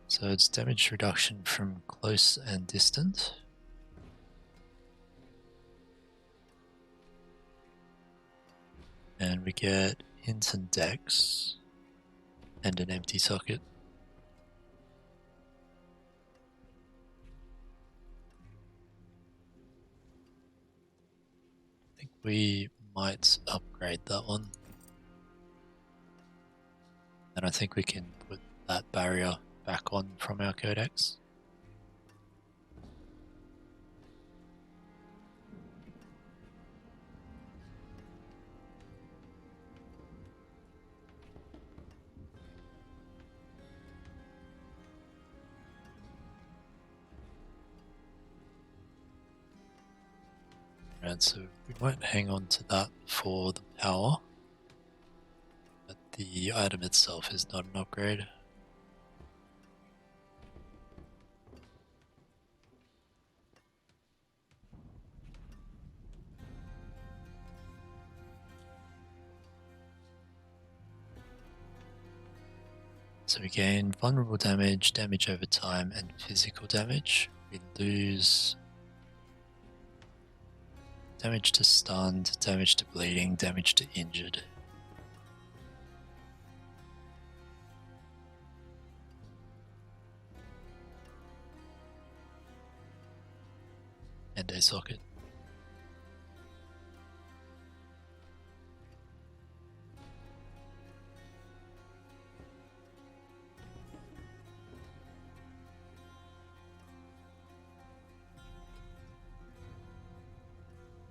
So it's damage reduction from close and distant. And we get hints and decks and an empty socket. I think we might upgrade that one. And I think we can put that barrier back on from our codex. Right, so we might hang on to that for the power, but the item itself is not an upgrade. So we gain vulnerable damage, damage over time, and physical damage. We lose damage to stunned, damage to bleeding, damage to injured. And a socket.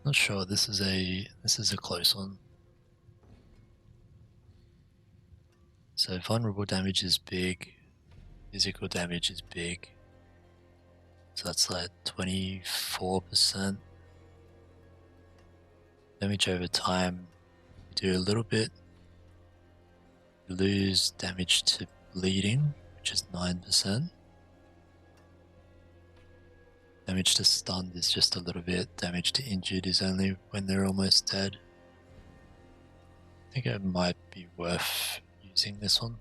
Not sure. This is a close one. So vulnerable damage is big, physical damage is big. So that's like 24%. Damage over time, we do a little bit. We lose damage to bleeding, which is 9%. Damage to stunned is just a little bit. Damage to injured is only when they're almost dead. I think it might be worth using this one.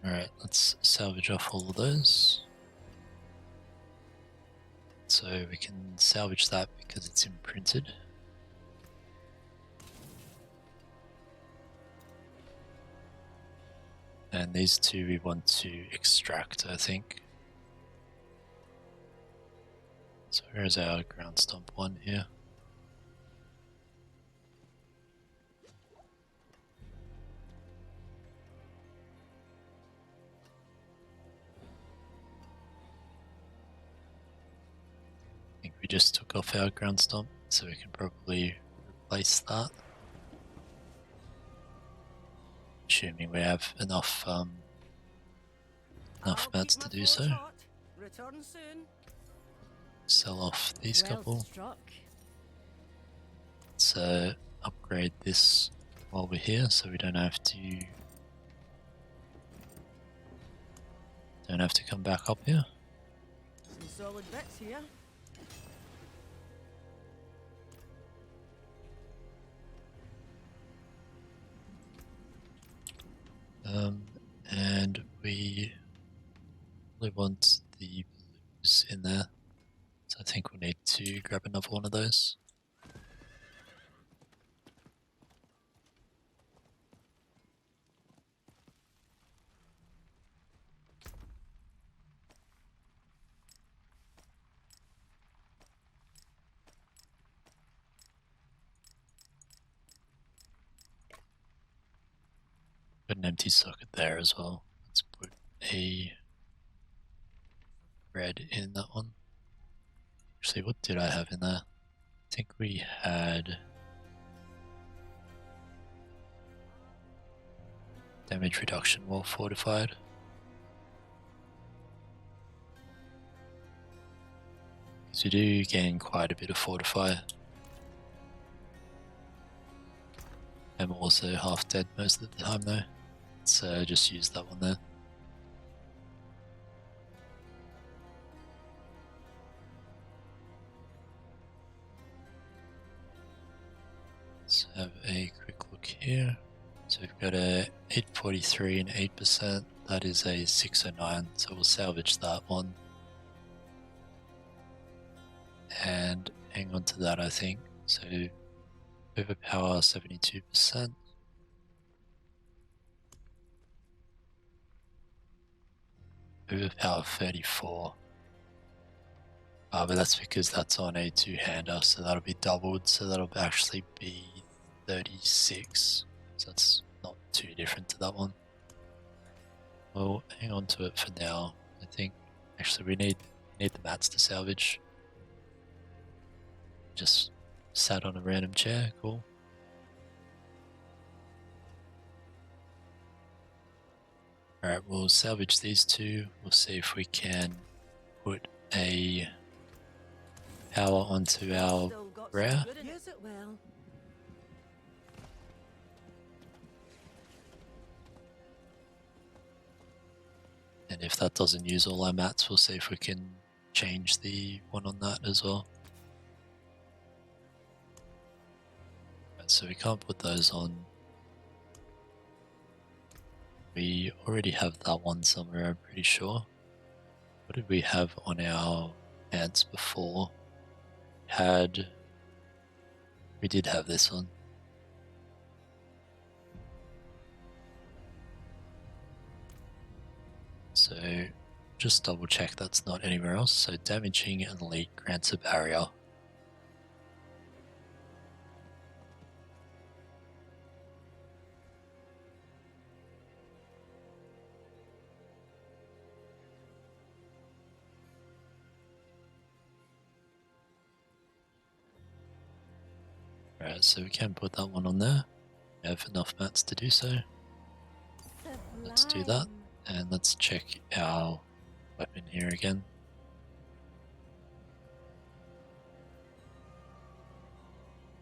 Alright, let's salvage off all of those. So we can salvage that because it's imprinted. And these two we want to extract, I think. So here's our ground stomp one here. I think we just took off our ground stomp, so we can probably replace that. Assuming we have enough mats to do so. Return soon. Sell off these Well couple. struck. Let's upgrade this while we're here, so we don't have to come back up here. Some solid bits here. And we really want the blues in there, so I think we'll need to grab another one of those. Got an empty socket there as well. Let's put a red in that one. Actually, what did I have in there? I think we had damage reduction while fortified. Because you do gain quite a bit of fortify. I'm also half dead most of the time though. So just use that one there. Let's have a quick look here. So we've got a 843 and 8%. That is a 609. So we'll salvage that one. And hang on to that, I think. So overpower 72%. Overpower 34. But that's because that's on a two-hander, so that'll be doubled, so that'll actually be 36. So that's not too different to that one. We'll hang on to it for now, I think. Actually, we need the mats to salvage. Just sat on a random chair, cool. Alright, we'll salvage these two. We'll see if we can put a power onto our Still got rare. some good in it. Use it well. And if that doesn't use all our mats, we'll see if we can change the one on that as well. Right, so we can't put those on. We already have that one somewhere, I'm pretty sure. What did we have on our ants before? We did have this one. So just double check that's not anywhere else. So damaging an elite grants a barrier. Alright, so we can put that one on there. We have enough mats to do so. Let's do that. Sublime. And let's check our weapon here again.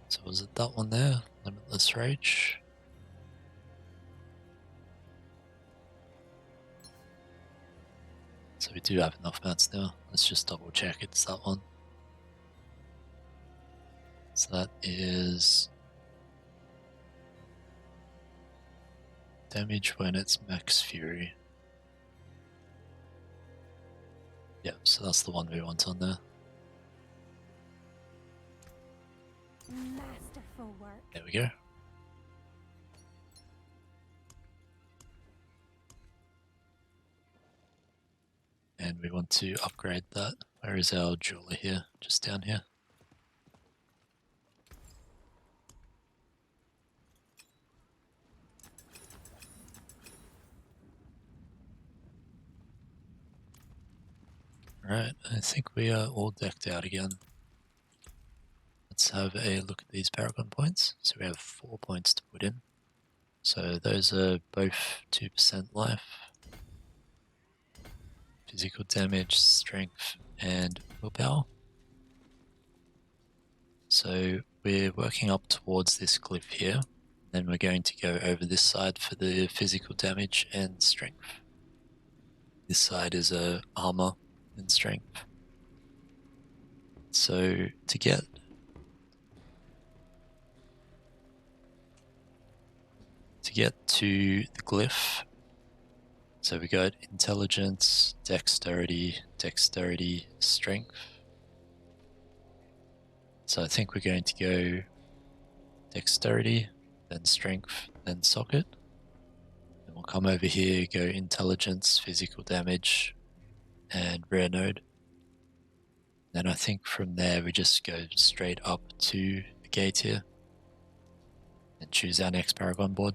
So was it that one there? Limitless Rage? So we do have enough mats now. Let's just double check it's that one. So that is damage when it's max fury. Yep, so that's the one we want on there. Masterful work. There we go. And we want to upgrade that. Where is our jeweler here? Just down here. Right, I think we are all decked out again. Let's have a look at these Paragon points. So we have 4 points to put in. So those are both 2% life, physical damage, strength, and willpower. So we're working up towards this glyph here. Then we're going to go over this side for the physical damage and strength. This side is armor and strength. So to get to the glyph, so we got intelligence, dexterity, strength. So I think we're going to go dexterity, then strength, then socket. Then we'll come over here, go intelligence, physical damage, and rare node. Then I think from there we just go straight up to the gate here and choose our next Paragon board.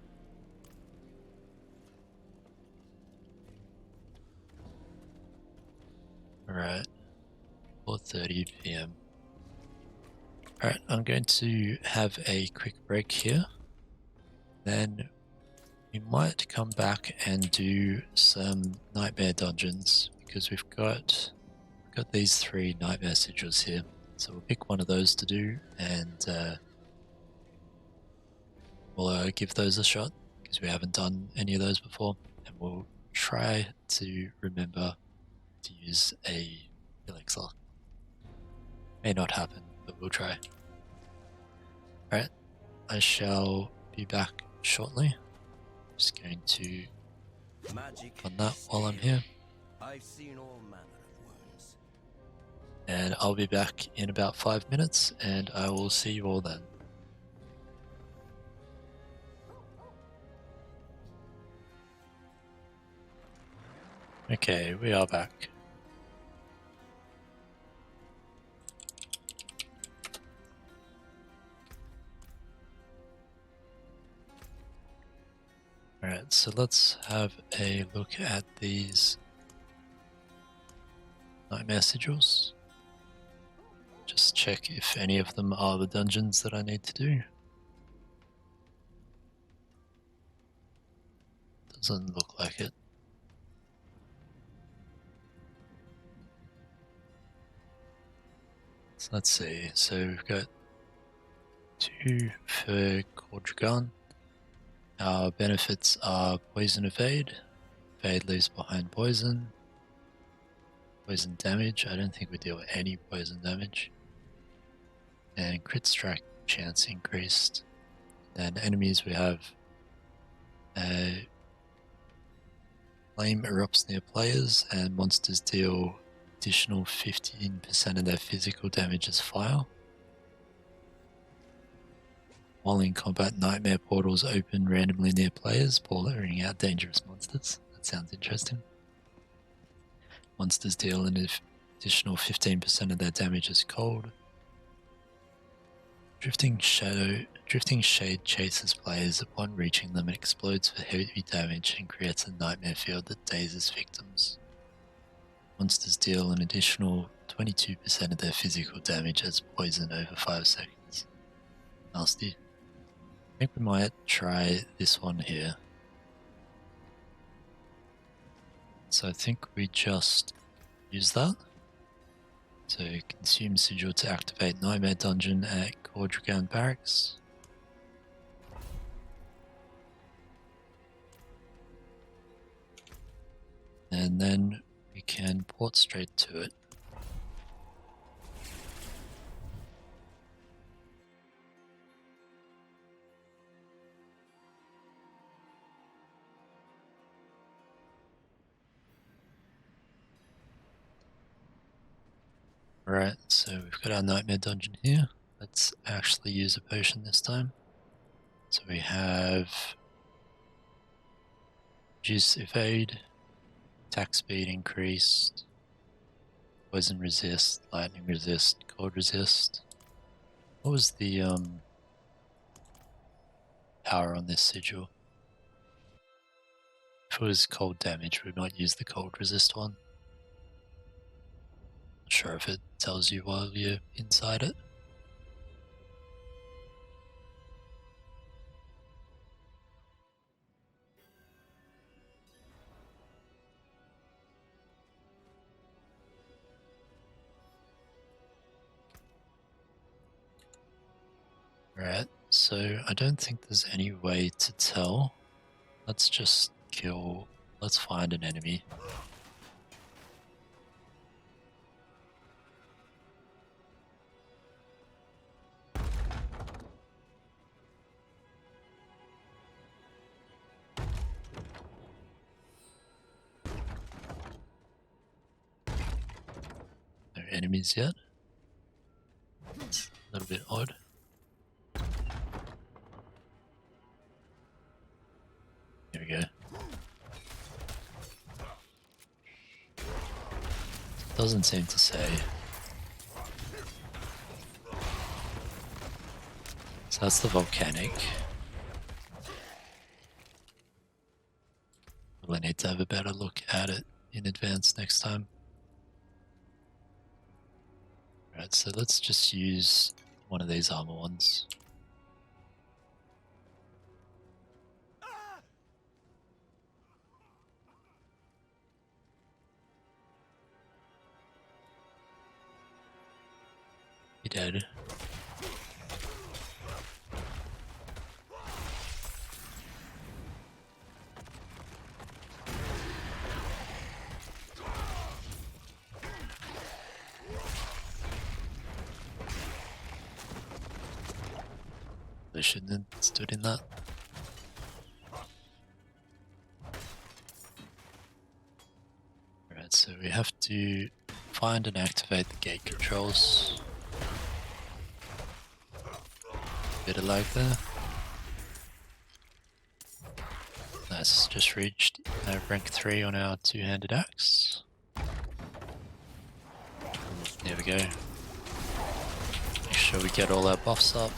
Alright, 4:30 PM. Alright, I'm going to have a quick break here. Then we might come back and do some Nightmare dungeons because we've got these 3 Nightmare Sigils here. So we'll pick one of those to do and we'll give those a shot because we haven't done any of those before. And we'll try to remember to use a elixir. May not happen, but we'll try. Alright, I shall be back shortly. Just going to run that while I'm here. I've seen all manner of worlds. And I'll be back in about 5 minutes and I will see you all then. Okay, we are back. Alright, so let's have a look at these Nightmare Sigils. Just check if any of them are the dungeons that I need to do. Doesn't look like it. So let's see, so we've got 2 for Dragan. Our benefits are Poison Evade. Evade leaves behind poison. Poison damage, I don't think we deal with any poison damage. And crit strike chance increased. Then enemies we have Flame erupts near players and monsters deal additional 15% of their physical damage as fire. While in combat, nightmare portals open randomly near players, portaling out dangerous monsters. That sounds interesting. Monsters deal an additional 15% of their damage as cold. Drifting Shade chases players upon reaching them and explodes for heavy damage and creates a nightmare field that dazes victims. Monsters deal an additional 22% of their physical damage as poison over 5 seconds. Nasty. I think we might try this one here. So I think we just use that. So consume sigil to activate Nightmare Dungeon at Dragan Barracks. And then we can port straight to it. Alright, so we've got our Nightmare Dungeon here. Let's actually use a potion this time. So we have Reduce Evade, attack speed increased, poison resist, lightning resist, cold resist. What was the power on this sigil? If it was cold damage, we might use the cold resist one. Not sure if it tells you while you're inside it. Right, so I don't think there's any way to tell. Let's just let's find an enemy. No enemies yet. It's a little bit odd. Here we go. It doesn't seem to say. So that's the volcanic. We'll need to have a better look at it in advance next time. Right, so let's just use one of these armor ones. He dead. They shouldn't have stood in that. Alright, so we have to find and activate the gate controls. Bit of lag there. Nice, just reached rank 3 on our two-handed axe. There we go. Make sure we get all our buffs up.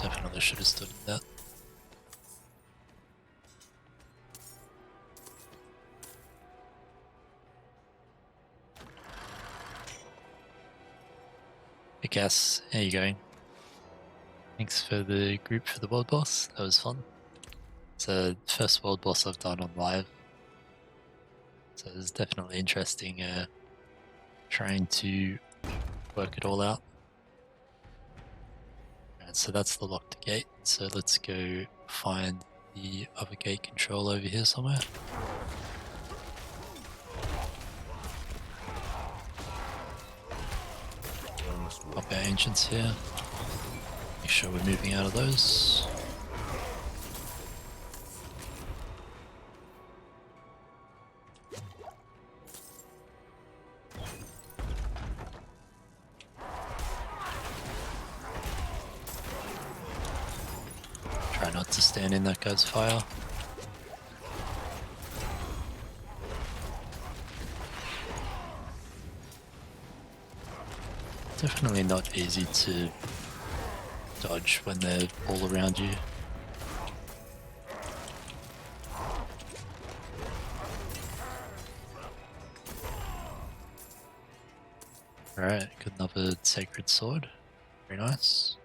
Definitely should have stood in that. Hey Cass, how you going? Thanks for the group for the world boss, that was fun. It's the first world boss I've done on live. So it's definitely interesting trying to work it all out. Right, so that's the locked gate, so let's go find the other gate control over here somewhere. Pop our ancients here. Make sure we're moving out of those. Try not to stand in that guy's fire. Definitely not easy to dodge when they're all around you. Alright, got another sacred sword. Very nice.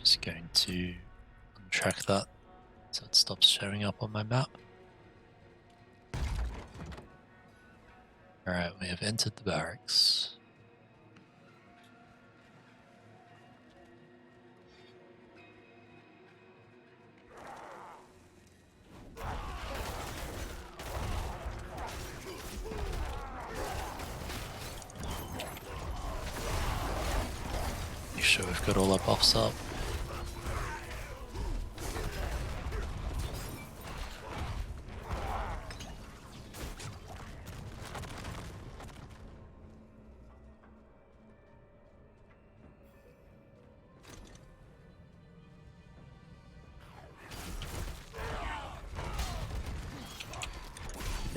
Just going to untrack that so it stops showing up on my map. Alright, we have entered the barracks. sure we've got all our buffs up.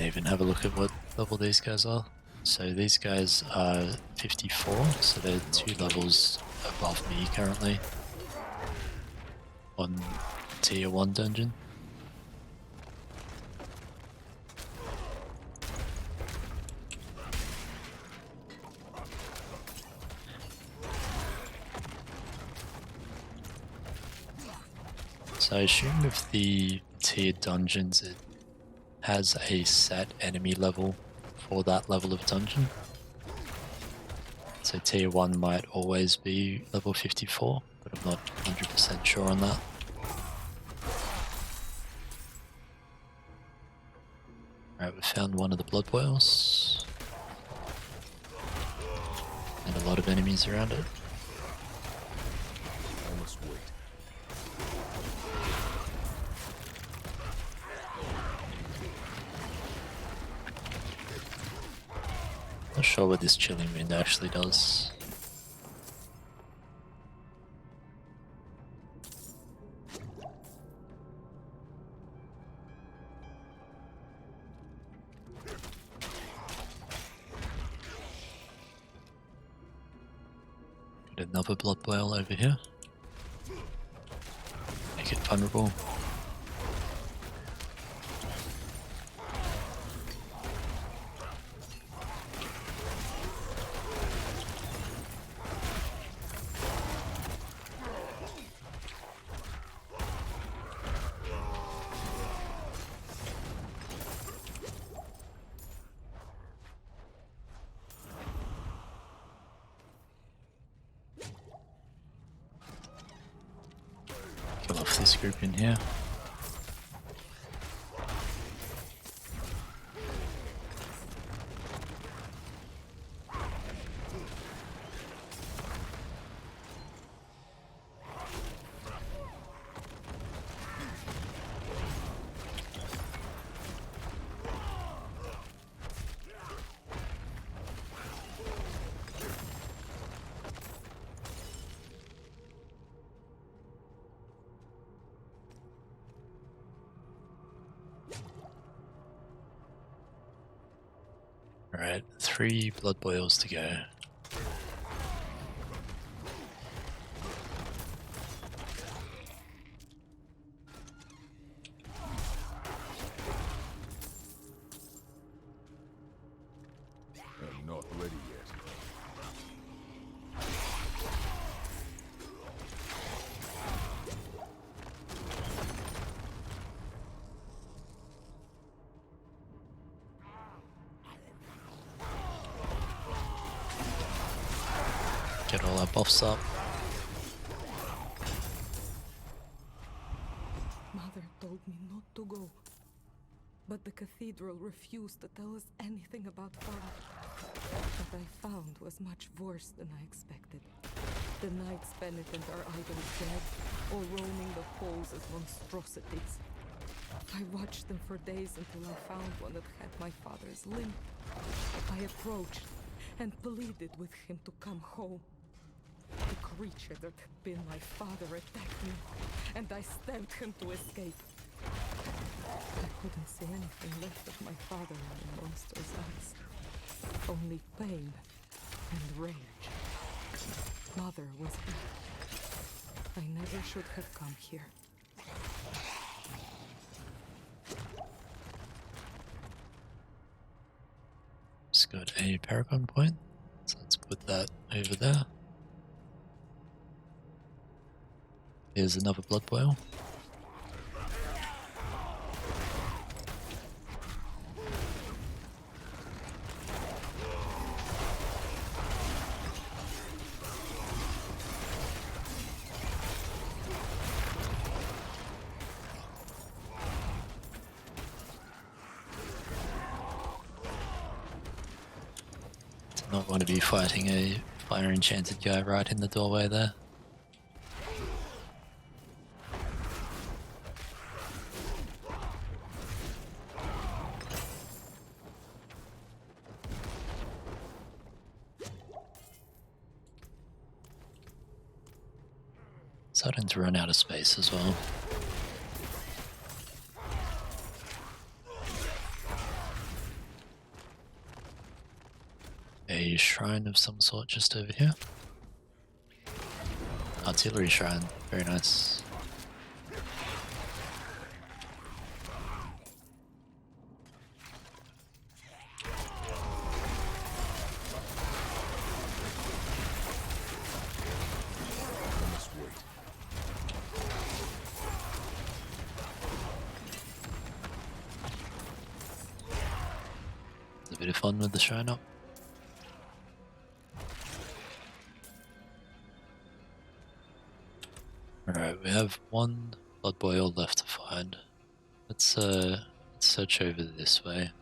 Even have a look at what level these guys are. So these guys are 54, so they're 2 levels above me currently on tier 1 dungeon. So I assume with the tiered dungeons it has a set enemy level for that level of dungeon. So tier 1 might always be level 54, but I'm not 100% sure on that. Alright, we found one of the blood boils. And a lot of enemies around it. I must wait. Not sure what this chilling wind actually does. Got another blood boil over here. Make it vulnerable. Kill off this group in here. Alright, 3 blood boils to go. I'm not ready yet. Get all our buffs up. Mother told me not to go, but the cathedral refused to tell us anything about Father. What I found was much worse than I expected. The knights penitent are either dead or roaming the halls as monstrosities. I watched them for days until I found one that had my father's limb. I approached and pleaded with him to come home. The creature that had been my father attacked me, and I stabbed him to escape. I couldn't see anything left of my father in the monster's eyes. Only pain and rage. Mother was back. I never should have come here. Just got a Paragon point, so let's put that over there. Here's another blood boil. Not want to be fighting a fire enchanted guy right in the doorway there. Starting to run out of space as well. A shrine of some sort just over here. Artillery shrine, very nice. A bit of fun with the shrine up. Alright, we have one blood boil left to find. Let's search over this way.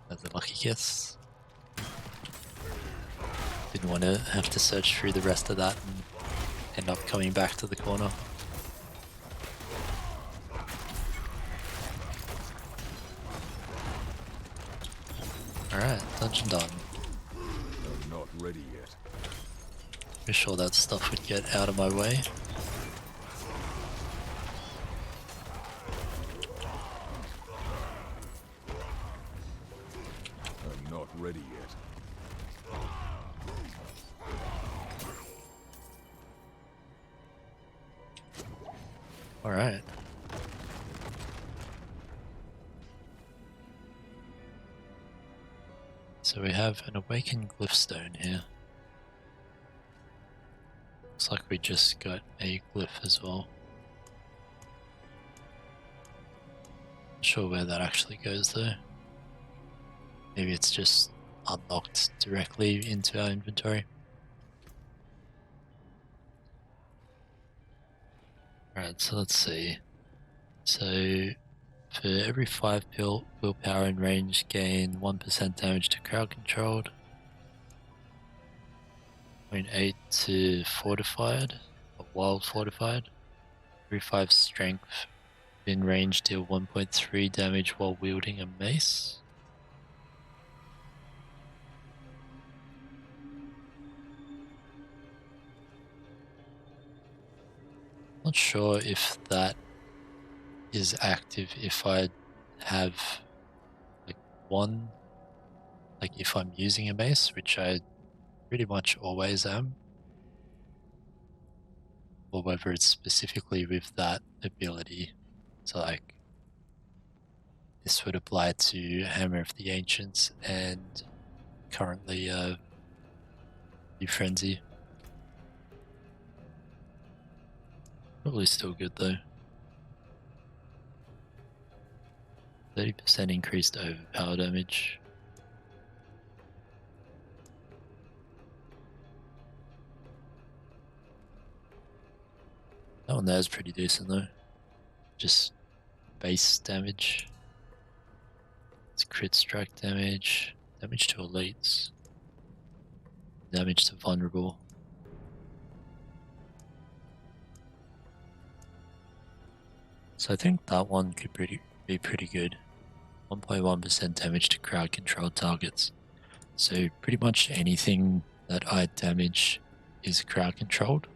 That's a lucky guess. Didn't want to have to search through the rest of that and end up coming back to the corner. Alright, dungeon done. I'm not ready yet. Pretty sure that stuff would get out of my way. I'm not ready yet. Alright. So we have an awakened glyphstone here. Looks like we just got a glyph as well. Not sure where that actually goes though. Maybe it's just unlocked directly into our inventory. Alright, so let's see. So for every 5 willpower in range, gain 1% damage to crowd controlled. 0.8 to fortified, or wild fortified. Every 5 strength in range, deal 1.3 damage while wielding a mace. Not sure if that is active if I have like one, like if I'm using a mace, which I pretty much always am, or whether it's specifically with that ability. So like this would apply to Hammer of the Ancients and currently New Frenzy. Probably still good though. 30% increased overpower damage. That one there is pretty decent though. Just base damage. It's crit strike damage, damage to elites, damage to vulnerable. So I think that one could be pretty good. 1.1% damage to crowd controlled targets. So pretty much anything that I damage is crowd controlled,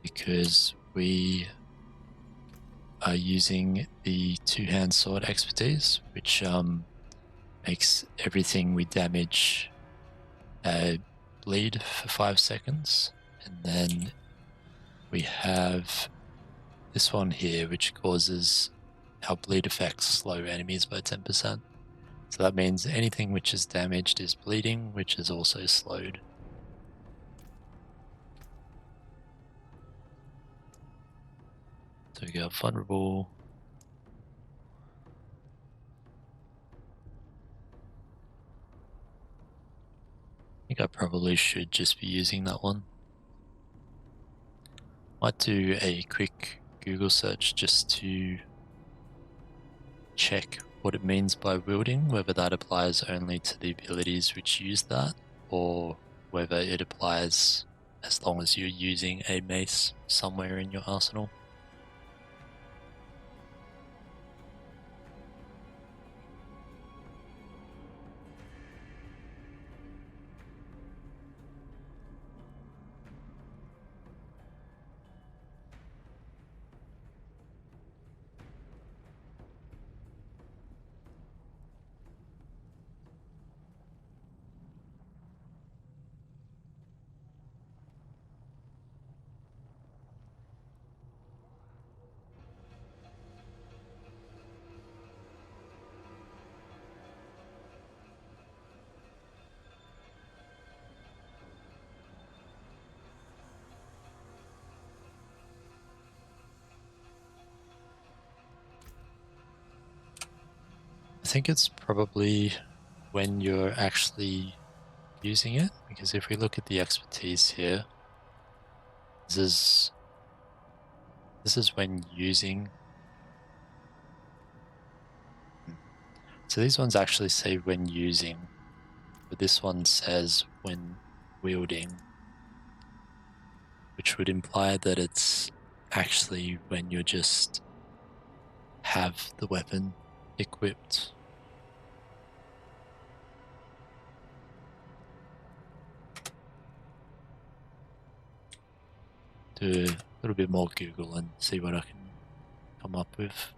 because we are using the two-hand sword expertise, which makes everything we damage bleed for 5 seconds. And then we have this one here, which causes our bleed effects slow enemies by 10%. So that means anything which is damaged is bleeding, which is also slowed. So we got vulnerable. I think I probably should just be using that one. Might do a quick Google search just to check what it means by wielding, whether that applies only to the abilities which use that, or whether it applies as long as you're using a mace somewhere in your arsenal. think it's probably when you're actually using it, because if we look at the expertise here, this is when using. So these ones actually say when using, but this one says when wielding, which would imply that it's actually when you just have the weapon equipped. Do a little bit more Google and see what I can come up with.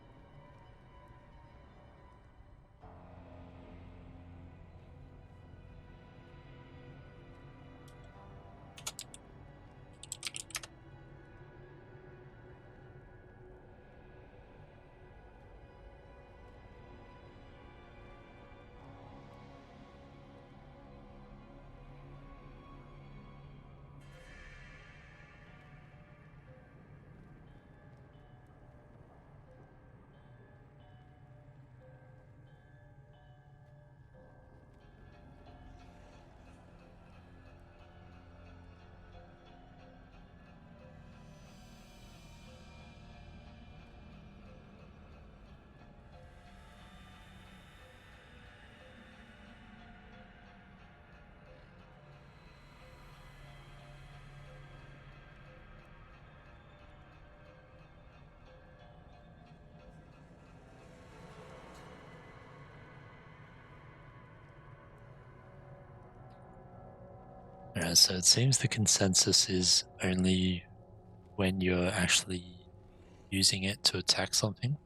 Alright, so it seems the consensus is only when you're actually using it to attack something.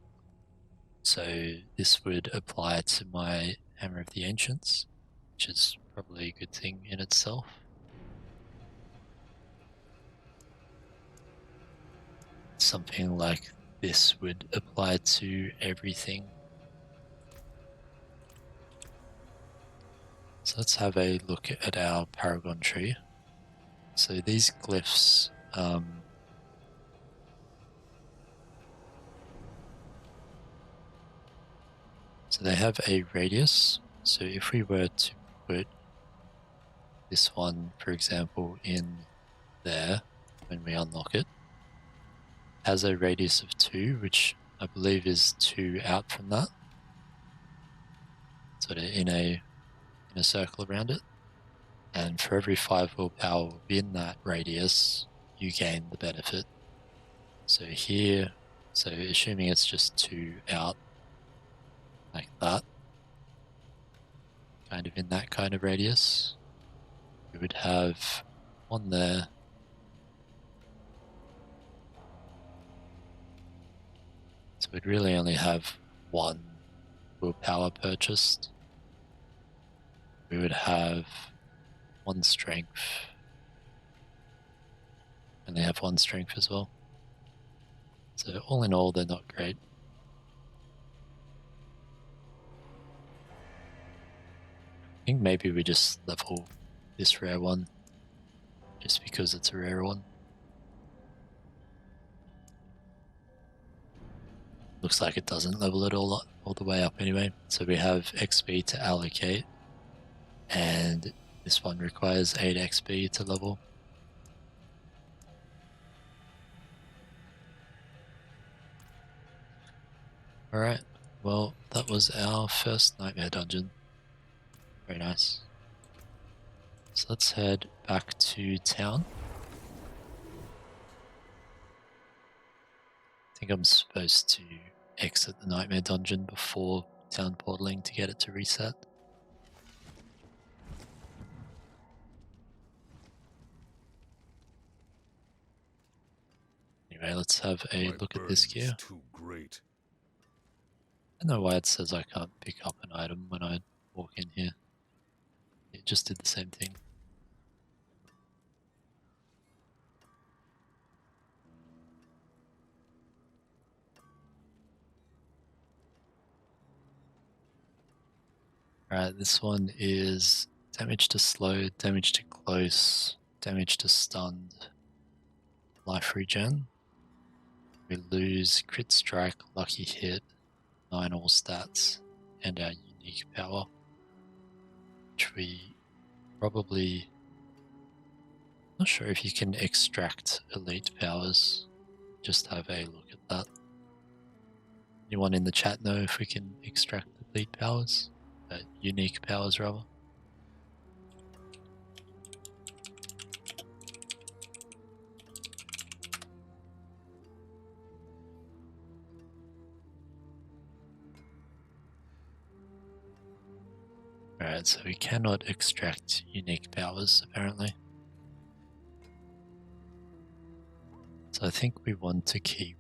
So this would apply to my Hammer of the Ancients, which is probably a good thing in itself. Something like this would apply to everything. So let's have a look at our Paragon tree. So these glyphs, so they have a radius. So if we were to put this one, for example, in there when we unlock it, has a radius of 2, which I believe is 2 out from that. Sort of in a circle around it. And for every 5 willpower within that radius, you gain the benefit. So here, so assuming it's just 2 out, like that, kind of in that kind of radius, we would have 1 there. So we'd really only have 1 willpower purchased. We would have 1 strength, and they have 1 strength as well. So all in all, they're not great. I think maybe we just level this rare one, just because it's a rare one. Looks like it doesn't level it all the way up anyway. So we have XP to allocate, and this one requires 8 XP to level. Alright, well that was our first Nightmare Dungeon. Very nice. So let's head back to town. I think I'm supposed to exit the Nightmare Dungeon before town portaling to get it to reset. Anyway, let's have a look at this gear. Too great. I don't know why it says I can't pick up an item when I walk in here. It just did the same thing. Alright, this one is damage to slow, damage to close, damage to stunned, life regen. We lose crit strike, lucky hit, 9 all stats, and our unique power, which we probably, not sure if you can extract elite powers. Just have a look at that. Anyone in the chat know if we can extract elite powers? Unique powers rather. Alright, so we cannot extract unique powers apparently. So I think we want to keep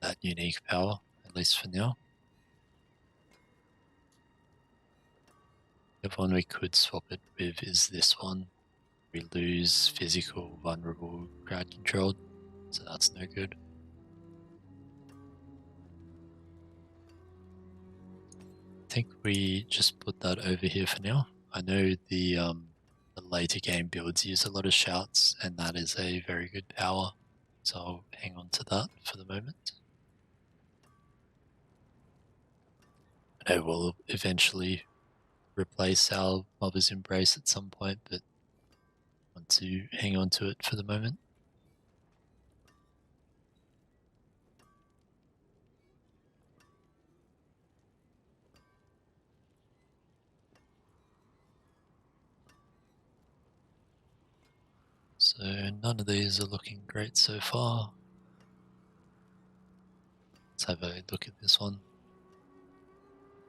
that unique power, at least for now. The one we could swap it with is this one. We lose physical, vulnerable, crowd controlled, so that's no good. I think we just put that over here for now. I know the later game builds use a lot of shouts, and that is a very good power, so I'll hang on to that for the moment. I know we'll eventually replace our Mother's Embrace at some point, but I want to hang on to it for the moment. So none of these are looking great so far. Let's have a look at this one.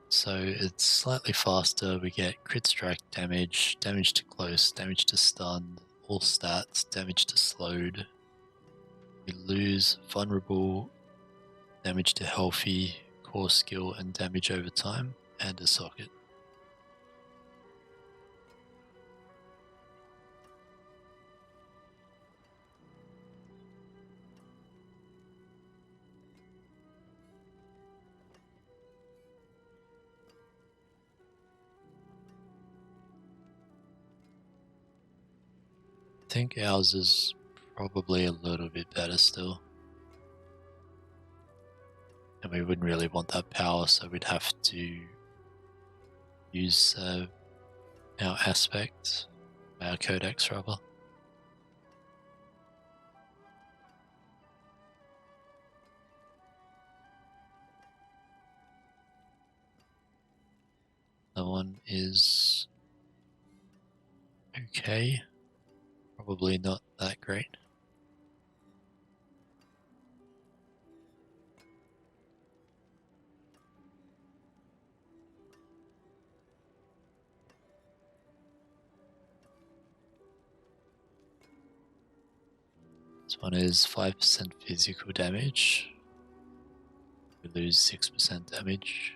So it's slightly faster. We get crit strike damage, damage to close, damage to stun, all stats, damage to slowed. We lose vulnerable, damage to healthy, core skill, and damage over time, and a socket. I think ours is probably a little bit better still. And we wouldn't really want that power, so we'd have to use our aspect, our codex rather. That one is okay. Probably not that great. This one is 5% physical damage. We lose 6% damage.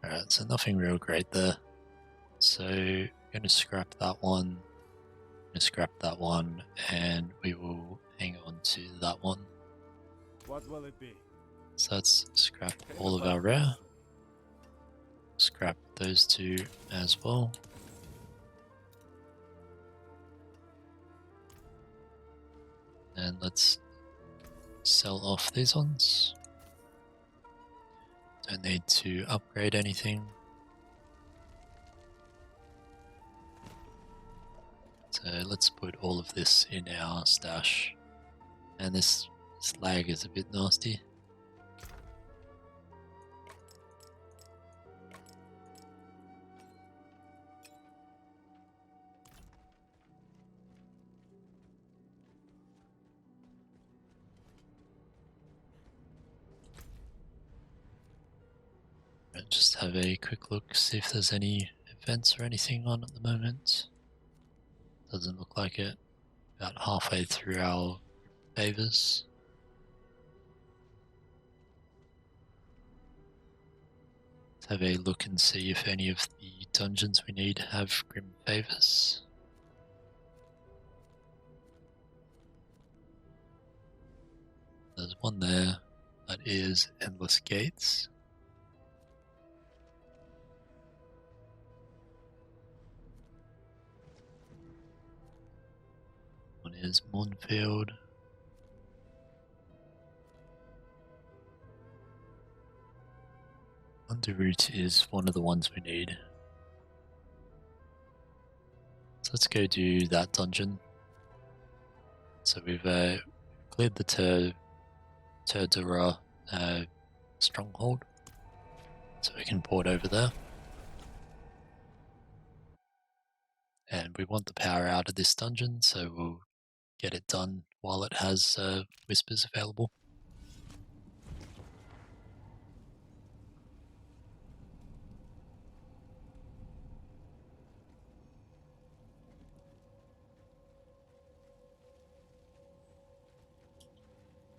Alright, so nothing real great there. So I'm going to scrap that one, and we will hang on to that one. What will it be? So let's scrap all of our rare. Scrap those two as well. And let's sell off these ones. Don't need to upgrade anything. So let's put all of this in our stash. And this lag is a bit nasty. Just have a quick look, see if there's any events or anything on at the moment. Doesn't look like it. About halfway through our favors. Let's have a look and see if any of the dungeons we need have grim favors. There's one there that is Endless Gates. One is Mournfield. Underroot is one of the ones we need. So let's go do that dungeon. So we've cleared the Turdura stronghold, so we can port over there. And we want the power out of this dungeon, so we'll get it done while it has whispers available.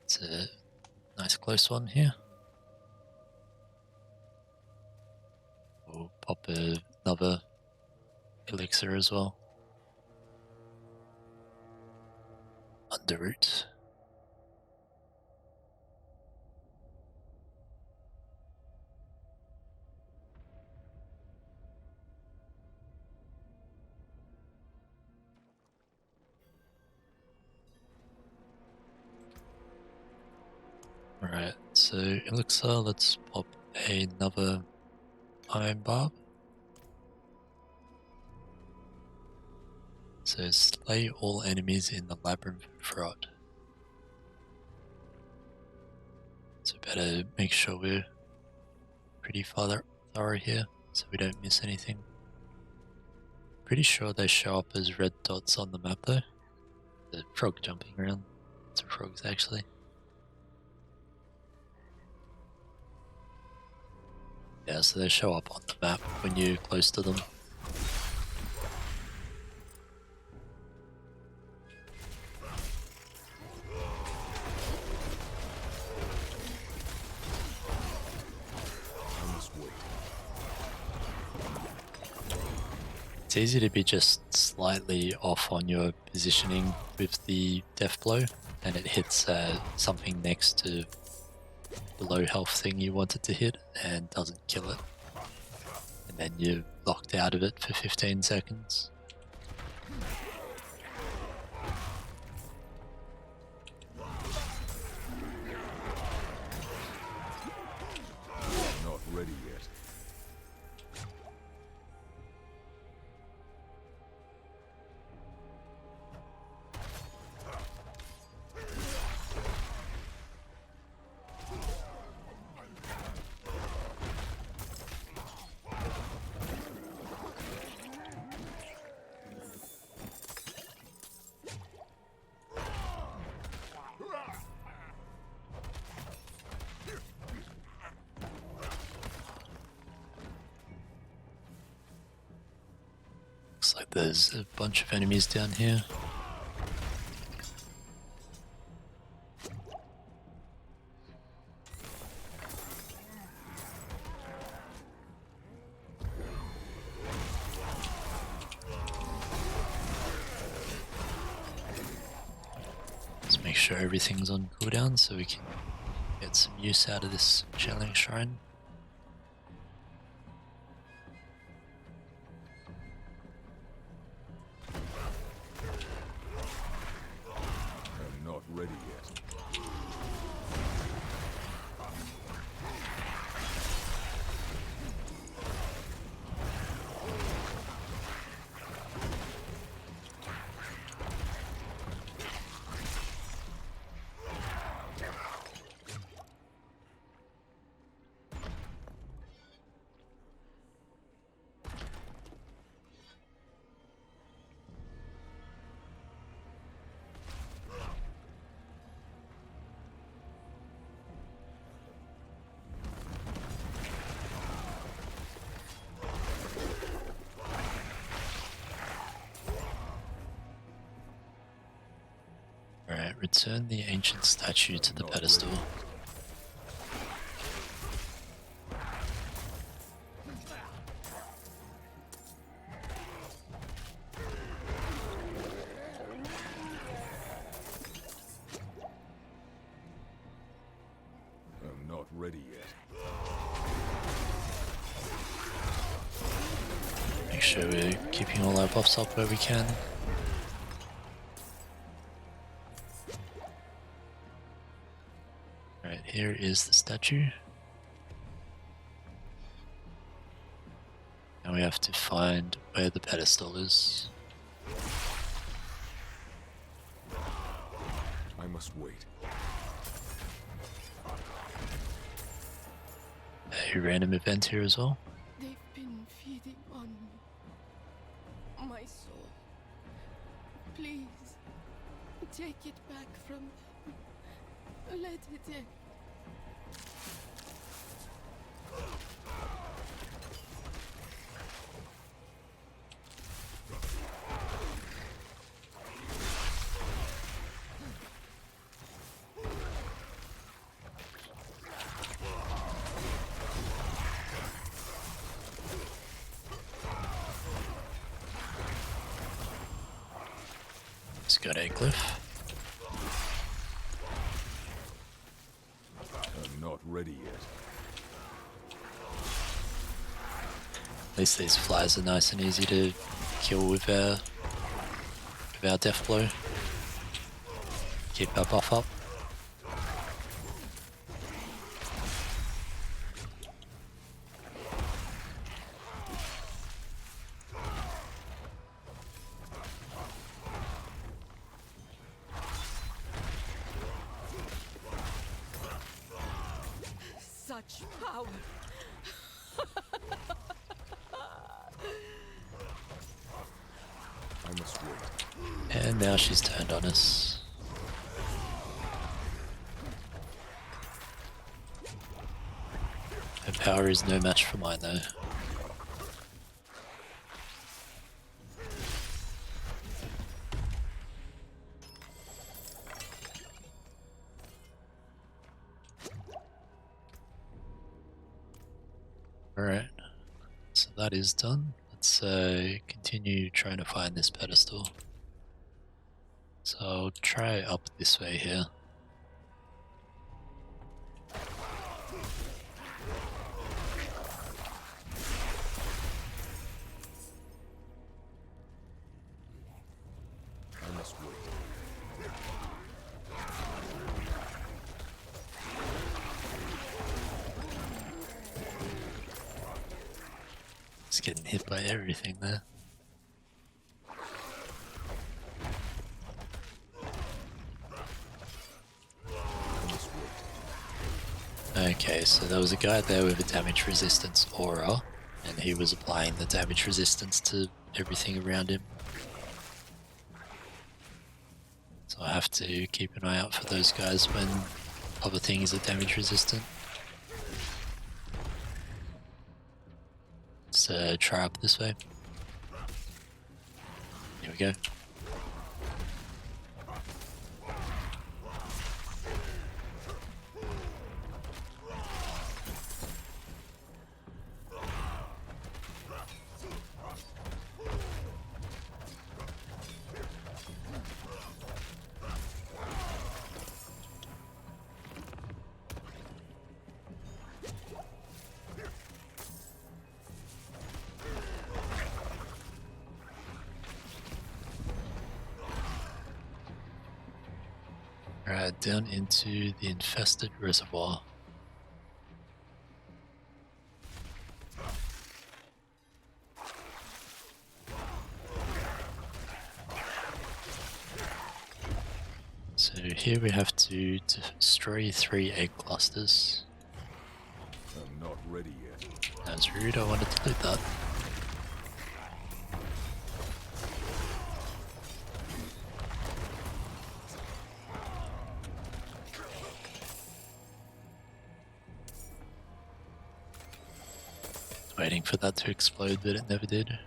It's a nice close one here. We'll pop another elixir as well. Underroot. Alright, so elixir, let's pop another iron barb. So slay all enemies in the labyrinth of rot. So better make sure we're pretty thorough here, so we don't miss anything. Pretty sure they show up as red dots on the map though. The frog jumping around. It's a frogs actually. Yeah, so they show up on the map when you're close to them. It's easy to be just slightly off on your positioning with the death blow, and it hits something next to the low health thing you wanted to hit and doesn't kill it. And then you're locked out of it for 15 seconds. Not ready yet. Looks like there's a bunch of enemies down here. Let's make sure everything's on cooldown so we can get some use out of this channeling shrine. I'm not ready yet. Alright, return the ancient statue to the pedestal. sure we're keeping all our buffs up where we can. Right, here is the statue. And we have to find where the pedestal is. I must wait. A random event here as well. They've been feeding on my soul. Please, take it back from them. Let it end. Let's go to a cliff. I'm not ready yet. At least these flies are nice and easy to kill with our death blow. Keep our buff up. Such power. I must wait. And now she's turned on us. Her power is no match for mine though. Alright, so that is done. Let's continue trying to find this pedestal. So I'll try up this way here. I must wait. It's getting hit by everything there. Okay, so there was a guy there with a damage resistance aura, and he was applying the damage resistance to everything around him. So I have to keep an eye out for those guys when other things are damage resistant. Let's try up this way. Here we go. Alright, down into the infested reservoir. So here we have to destroy 3 egg clusters. I'm not ready yet. That's rude, I wanted to loot that. Waiting for that to explode, but it never did.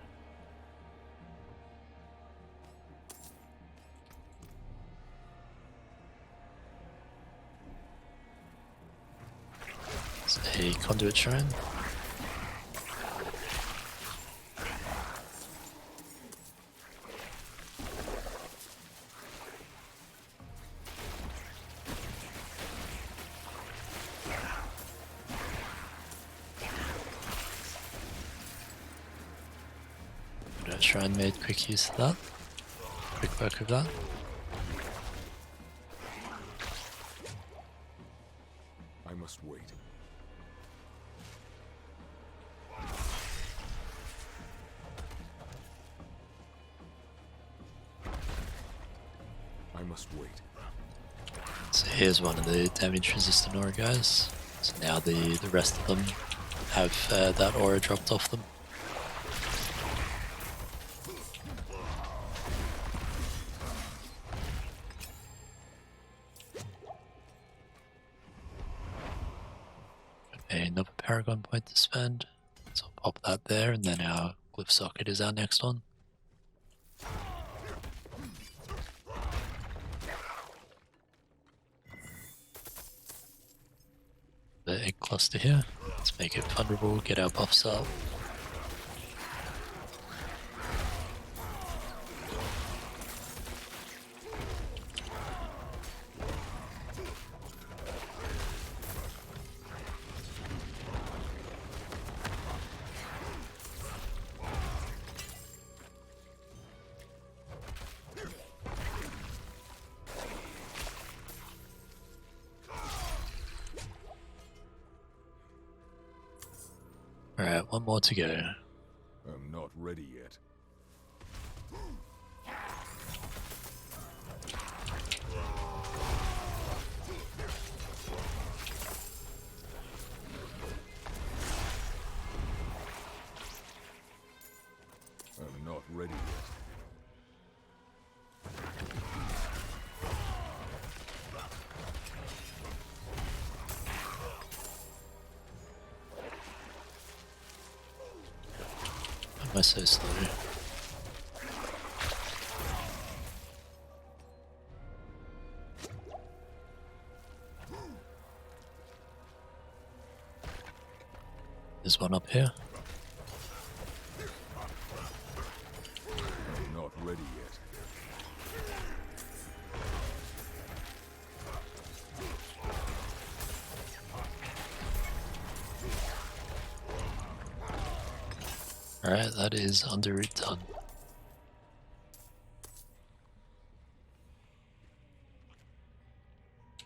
It's a conduit shrine. Alright, Shrine made quick use of that. Quick work of that. I must wait. I must wait. So here's one of the damage resistant aura guys. So now the rest of them have that aura dropped off them. Another Paragon point to spend. So I'll pop that there, and then our Glyph Socket is our next one. The egg cluster here. Let's make it vulnerable, get our buffs up. Alright, one more to go. I'm not ready yet. I'm not ready yet. Am I so slow? There's one up here. I'm not ready yet. Alright, that is Underroot done.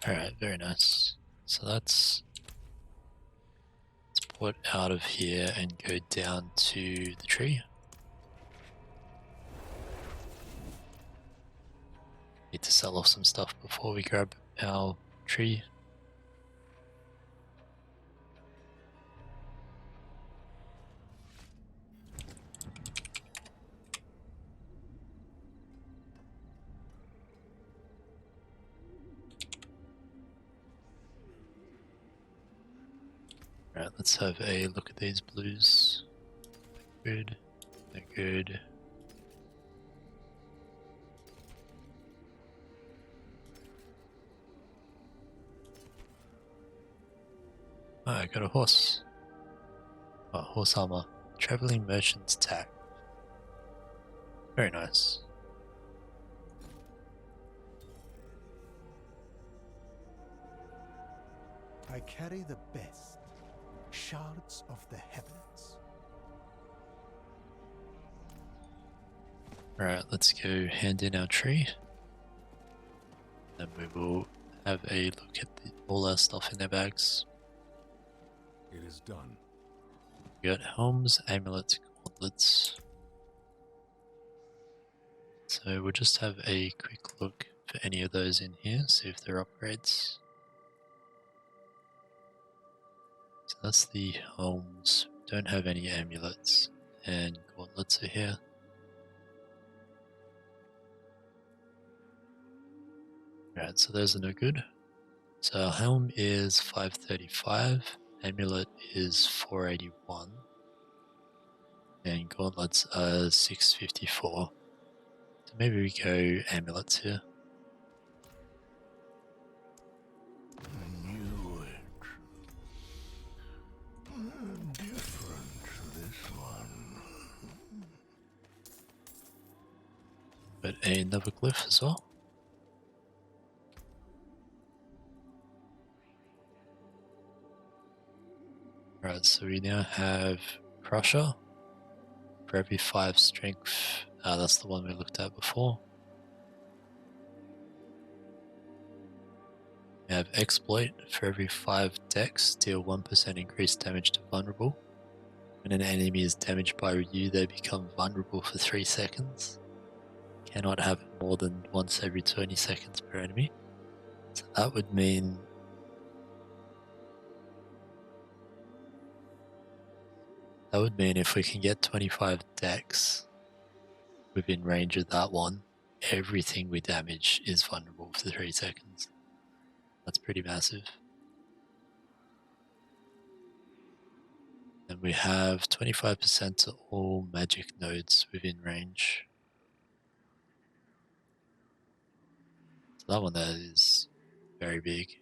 Alright, very nice. So let's put out of here and go down to the tree. Need to sell off some stuff before we grab our tree. Alright, let's have a look at these blues. Good. They're good. Oh, I got a horse. Oh, horse armor. Traveling merchant's tack. Very nice. I carry the best. Shards of the heavens. Alright, let's go hand in our tree. Then we will have a look at all our stuff in our bags. It is done. We got helms, amulets, gauntlets. So we'll just have a quick look for any of those in here, see if they're upgrades. So that's the helms, don't have any amulets, and gauntlets are here. Alright, so those are no good. So our helm is 535, amulet is 481, and gauntlets are 654. So maybe we go amulets here. I knew it. Different, this one. But another glyph as well. Right, so we now have Crusher, for every 5 strength. That's the one we looked at before. We have exploit for every 5 dex, deal 1% increased damage to vulnerable. When an enemy is damaged by you, they become vulnerable for 3 seconds. Cannot happen more than once every 20 seconds per enemy. So that would mean if we can get 25 dex within range of that one, everything we damage is vulnerable for 3 seconds. That's pretty massive. And we have 25% to all magic nodes within range. So that one there is very big.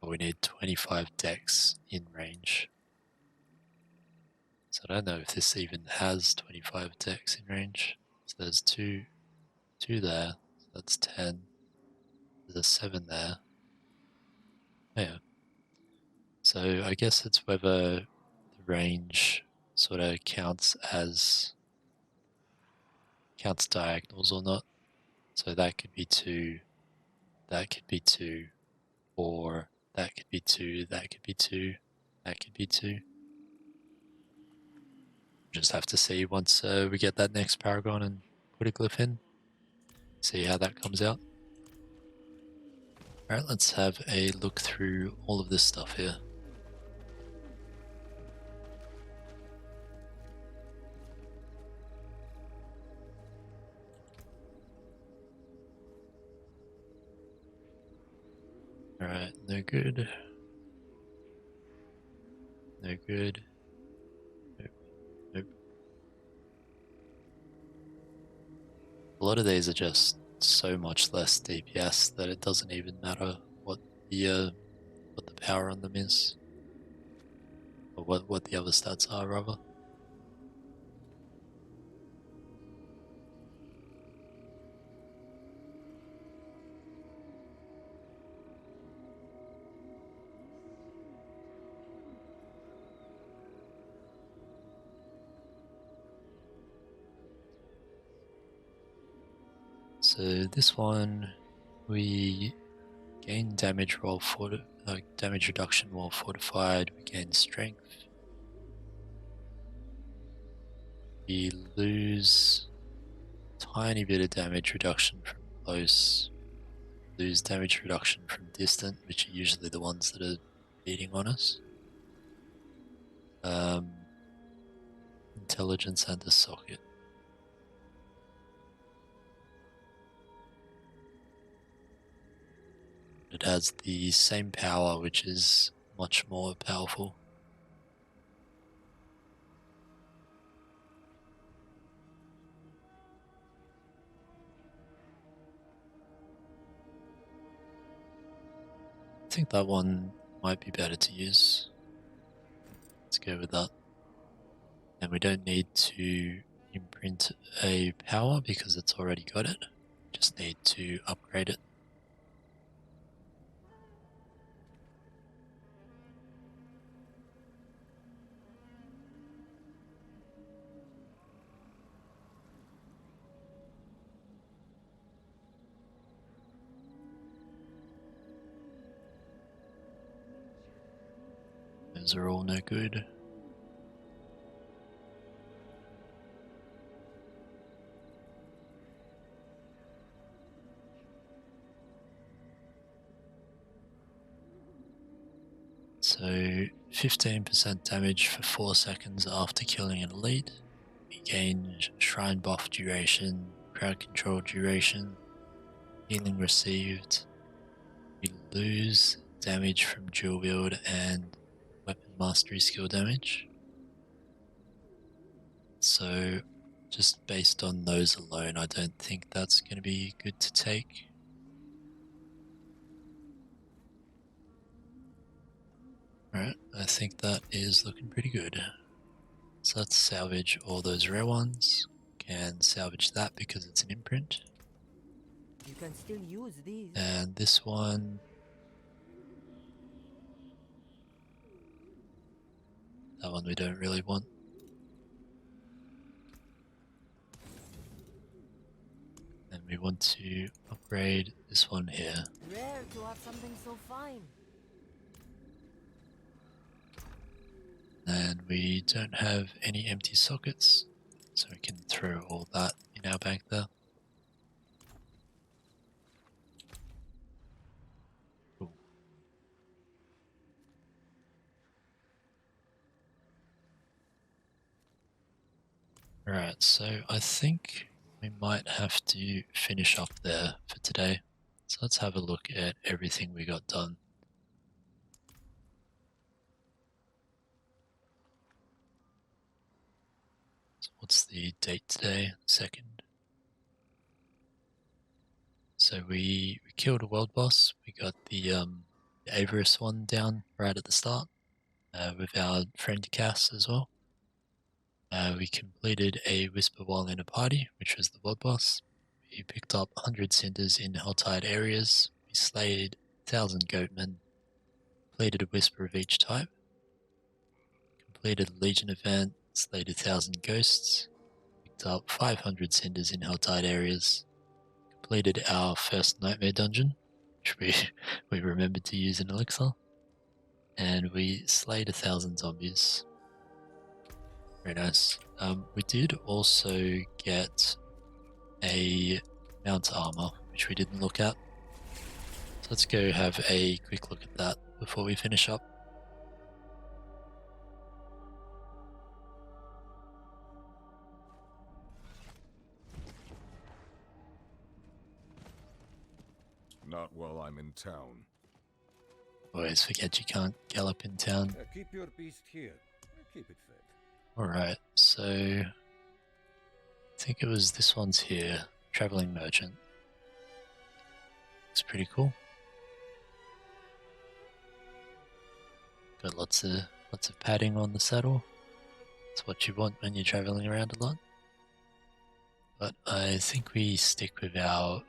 But we need 25 dex in range. So I don't know if this even has 25 dex in range. So there's two there, so that's 10. There's a 7 there. Yeah. So I guess it's whether the range sort of counts diagonals or not. So that could be 2, that could be 2, or that could be 2, that could be 2, that could be 2. Just have to see once we get that next paragon and put a glyph in. See how that comes out. Alright, let's have a look through all of this stuff here. Alright, no good. No good. Nope. Nope. A lot of these are just so much less DPS that it doesn't even matter what the power on them is. Or what the other stats are, rather. So this one, we gain damage while damage reduction while fortified. We gain strength. We lose tiny bit of damage reduction from close. Lose damage reduction from distant, which are usually the ones that are beating on us. Intelligence and a socket. It has the same power, which is much more powerful. I think that one might be better to use. Let's go with that. And we don't need to imprint a power because it's already got it. Just need to upgrade it. Those are all no good. So 15% damage for 4 seconds after killing an elite. We gain shrine buff duration, crowd control duration, healing received. We lose damage from dual wield and weapon mastery skill damage. So just based on those alone, I don't think that's going to be good to take. Alright, I think that is looking pretty good. So let's salvage all those rare ones. Can salvage that because it's an imprint. You can still use these. And this one, that one we don't really want. we want to upgrade this one here. Rare to have something so fine. And we don't have any empty sockets, so we can throw all that in our bank there. Cool. Alright, so I think we might have to finish up there for today. So let's have a look at everything we got done. So what's the date today? 2nd. So we killed a world boss. We got the Avarice one down right at the start with our friend Cass as well. We completed a Whisper while in a party, which was the world boss. We picked up 100 cinders in Helltide areas. We slayed 1,000 goatmen. Completed a Whisper of each type. Completed a Legion event. Slayed 1,000 ghosts. Picked up 500 cinders in Helltide areas. Completed our first Nightmare Dungeon, which we remembered to use an elixir. And we slayed 1,000 zombies. Very nice. We did also get a mount armor, which we didn't look at. So let's go have a quick look at that before we finish up. Not while I'm in town. Always forget you can't gallop in town. Keep your beast here. Keep it fed. Alright, so I think it was this one's here, Traveling Merchant. It's pretty cool. Got lots of padding on the saddle. It's what you want when you're traveling around a lot. But I think we stick with our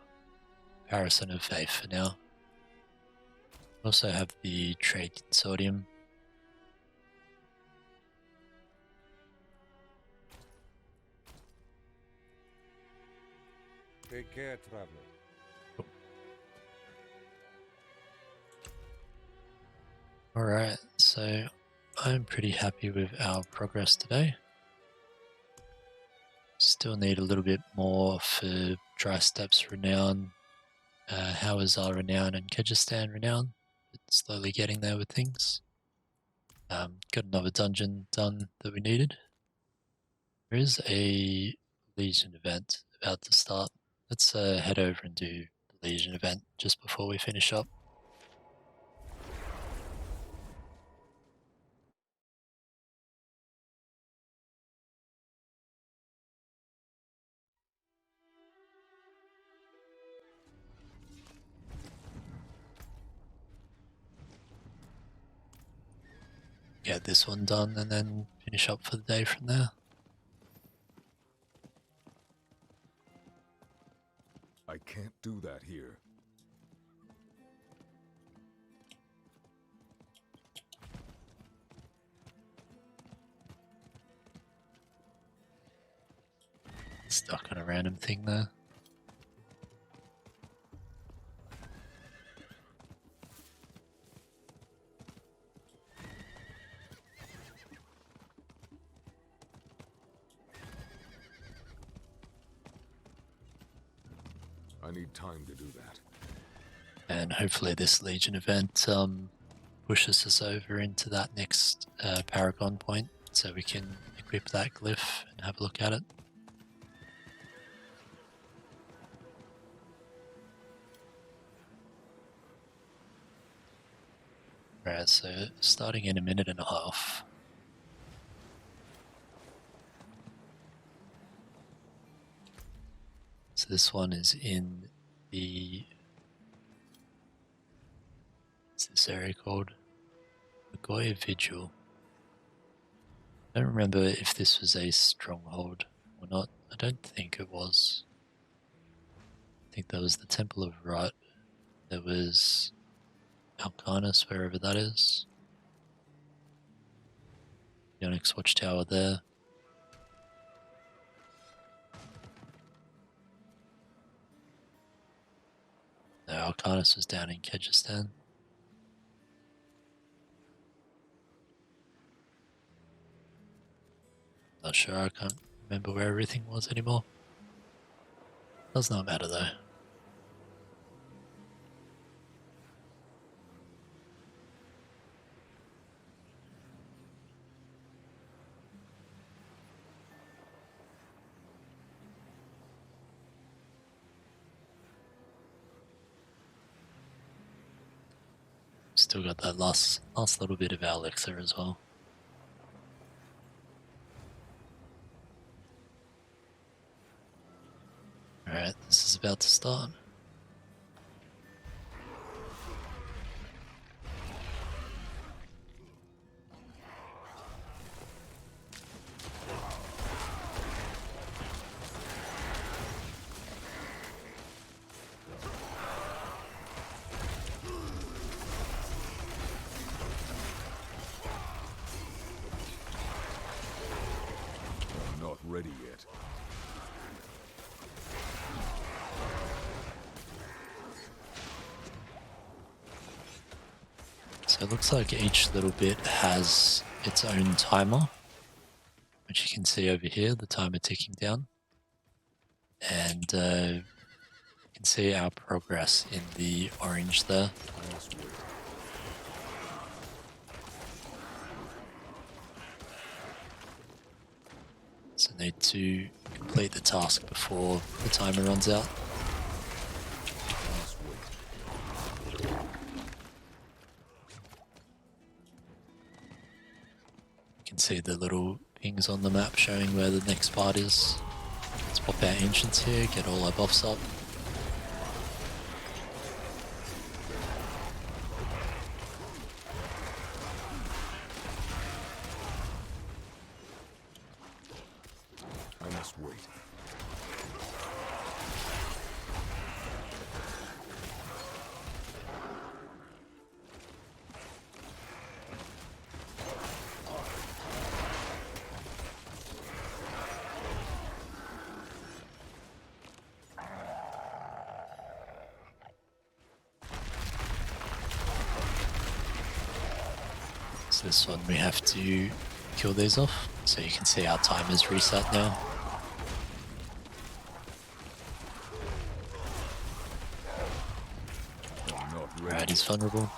Parasol of Faith for now. We also have the Trade Consortium. Take care, traveler. Alright, so I'm pretty happy with our progress today. Still need a little bit more for Dry Steppes Renown. How is our Renown and Kyrgyzstan Renown? It's slowly getting there with things. Got another dungeon done that we needed. There is a Legion event about to start. Let's head over and do the Legion event just before we finish up. Get this one done and then finish up for the day from there. I can't do that here. Stuck on a random thing there. I need time to do that. And hopefully this Legion event pushes us over into that next Paragon point so we can equip that glyph and have a look at it. Alright, so starting in a minute and a half. So this one is in the, what's this area called? Nagoya Vigil. I don't remember if this was a stronghold or not. I don't think it was. I think that was the Temple of Rut. There was Alcanus, wherever that is. The Onyx Watchtower there. Arcanus was down in Kyrgyzstan. Not sure, I can't remember where everything was anymore. Does not matter though. Still got that last little bit of our elixir as well. Alright, this is about to start. I'm not ready yet. So it looks like each little bit has its own timer, which you can see over here, the timer ticking down. And you can see our progress in the orange there. So need to complete the task before the timer runs out. You can see the little pings on the map showing where the next part is. Let's pop our ancients here, get all our buffs up. I must wait. So this one we have to kill these off, so you can see our timer's reset now. I'm not ready. Alright, he's vulnerable.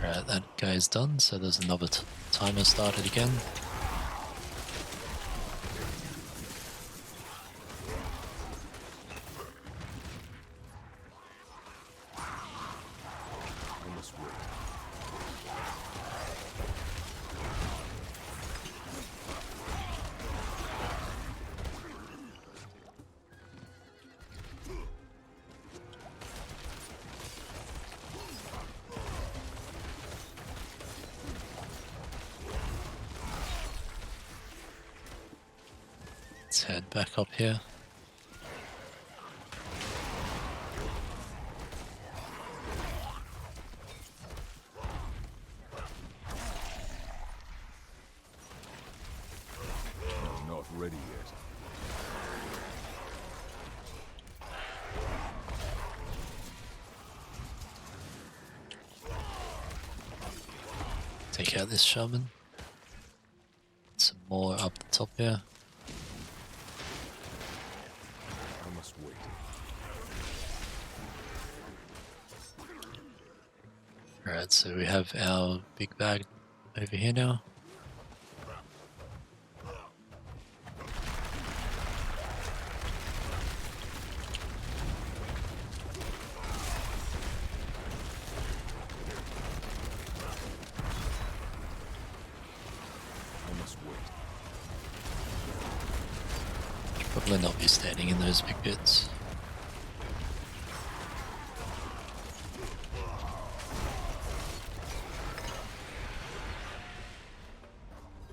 Alright, that guy's done, so there's another timer started again. I must wait. Let's head back up here. I'm not ready yet. Take out this shaman. Some more up the top here. I must wait. Alright, so we have our big bag over here now. I must wait. Should probably not be standing in those big bits.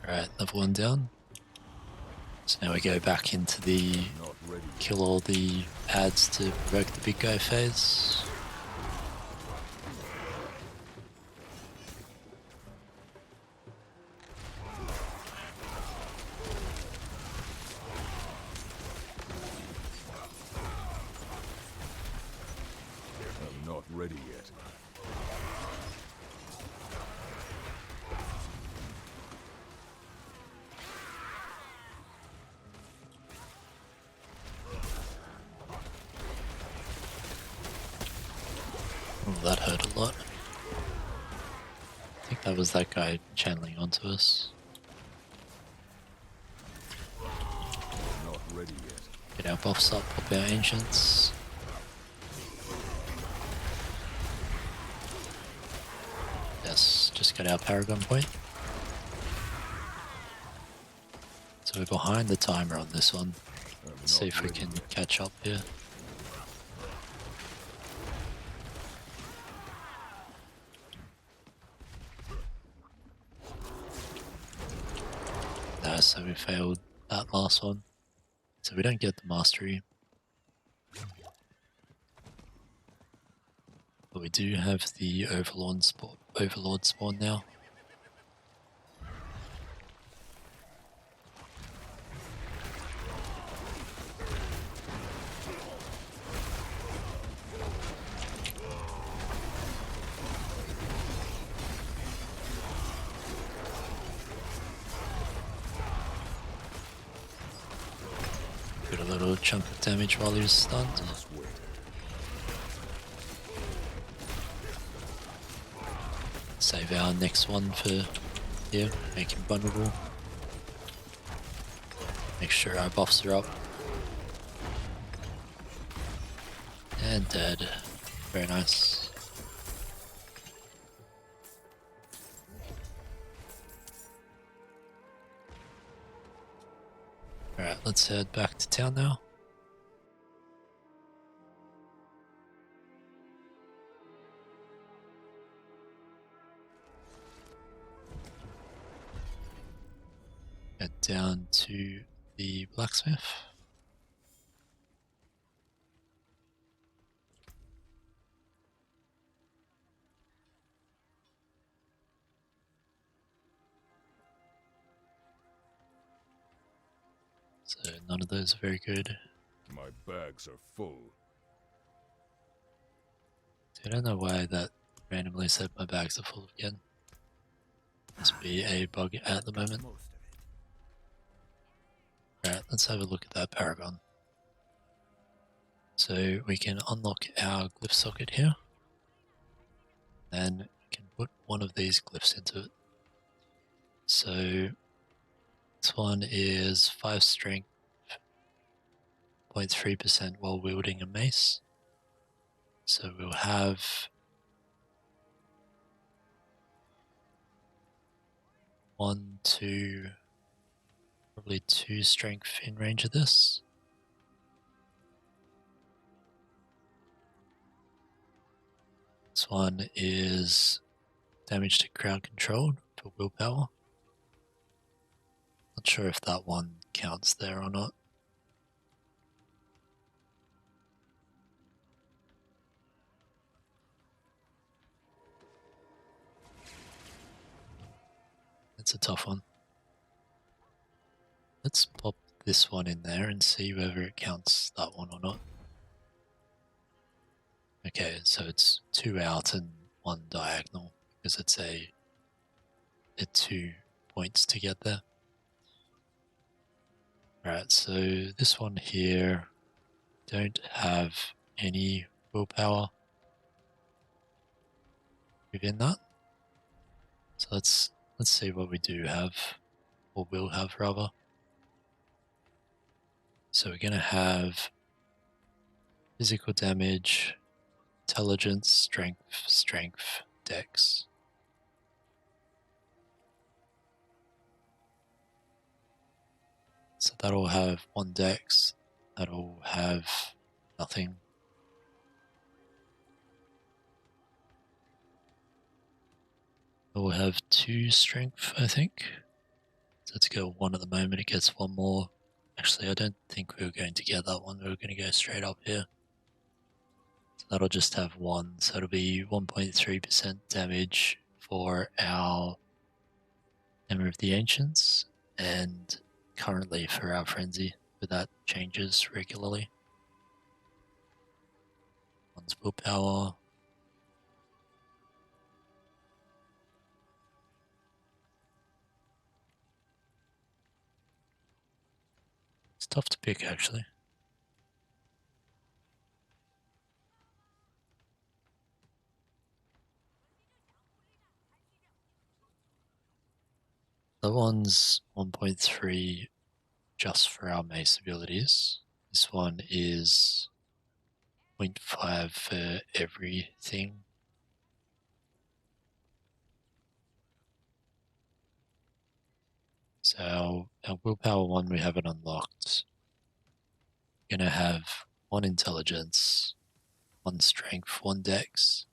Alright, level 1 down. So now we go back into the Not ready. kill all the ads to provoke the big guy phase. that hurt a lot. I think that was that guy channeling onto us. Not ready yet. Get our buffs up, pop our ancients. Yes, just got our Paragon point. So we're behind the timer on this one. Let's see if we can catch up here. No, so we failed that last one. So we don't get the mastery. But we do have the Overlord spawn now. Got a little chunk of damage while he was stunned. Save our next one for here, make him vulnerable. Make sure our buffs are up. And dead. Very nice. Alright, let's head back to town now. Head down to the blacksmith. So none of those are very good. My bags are full. I don't know why that randomly said my bags are full again. Must be a bug at the moment. Alright, let's have a look at that Paragon. So we can unlock our glyph socket here. Then we can put one of these glyphs into it. So this one is 5 strength, 0.3% while wielding a mace. So we'll have probably 2 strength in range of this. This one is damage to crowd controlled for willpower. Not sure if that one counts there or not. It's a tough one. Let's pop this one in there and see whether it counts that one or not. Okay, so it's 2 out and 1 diagonal because it's 2 points to get there. Alright, so this one here don't have any willpower within that. So let's see what we do have, or will have rather. So we're going to have physical damage, intelligence, strength, dex. So that'll have 1 dex, that'll have nothing. We'll have 2 strength, I think. So let's go 1 at the moment, it gets 1 more. Actually, I don't think we were going to get that one, we were going to go straight up here. So that'll just have 1, so it'll be 1.3% damage for our Hammer of the Ancients, and currently for our Frenzy, but that changes regularly. 1's willpower. It's tough to pick, actually. That one's 1.3 just for our mace abilities. This one is 0.5 for everything. So our willpower one, we haven't unlocked. We're going to have 1 intelligence, 1 strength, 1 dex.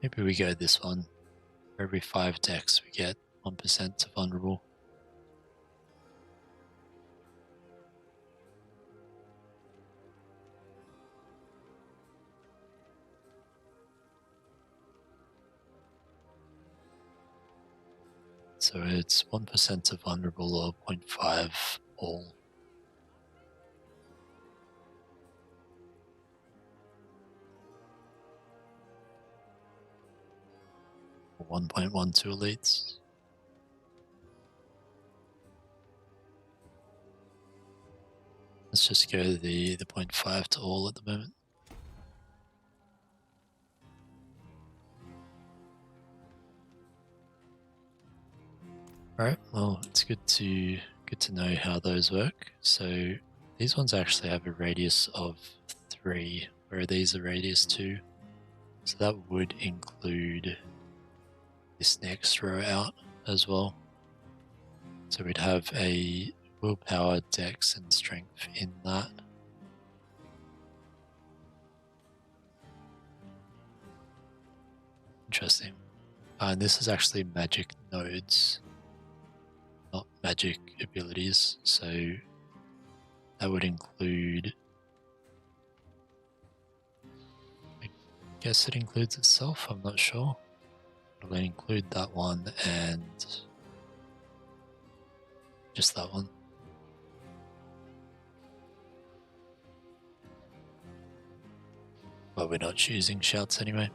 Maybe we go this one. For every 5 dex we get 1% to vulnerable. So it's 1% to vulnerable or 0.5 all. Or 1.12 elites. Let's just go the 0.5 to all at the moment. Alright, well it's good to know how those work. So these ones actually have a radius of 3, where these are radius 2. So that would include this next row out as well. So we'd have a willpower, dex and strength in that. Interesting. And this is actually magic nodes, not magic abilities. So that would include, I guess it includes itself, I'm not sure. It'll include that one and just that one. But we're not choosing shouts anyway.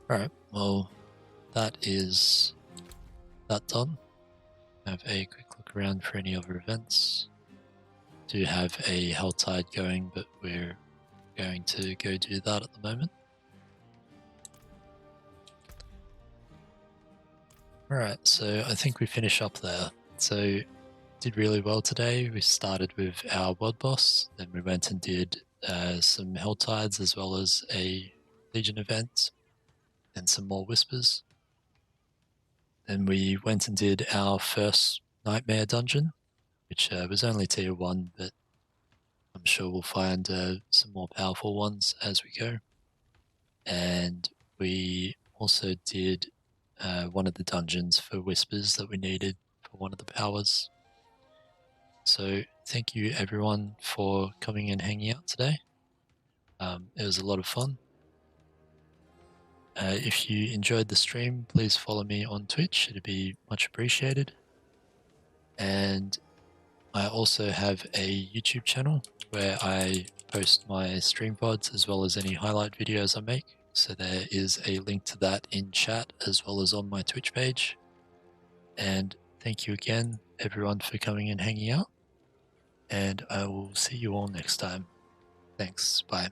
Alright, well that is that done. Have a quick look around for any other events. Do have a Helltide going, but we're going to go do that at the moment. Alright, so I think we finish up there. So did really well today. We started with our WOD boss, then we went and did some Helltides as well as a Legion event and some more Whispers. Then we went and did our first Nightmare Dungeon, which was only tier 1, but I'm sure we'll find some more powerful ones as we go. And we also did one of the dungeons for Whispers that we needed for one of the powers. So thank you everyone for coming and hanging out today. It was a lot of fun. If you enjoyed the stream, please follow me on Twitch. It'd be much appreciated. And I also have a YouTube channel where I post my stream VODs as well as any highlight videos I make. So there is a link to that in chat as well as on my Twitch page. And thank you again, everyone, for coming and hanging out. And I will see you all next time. Thanks. Bye.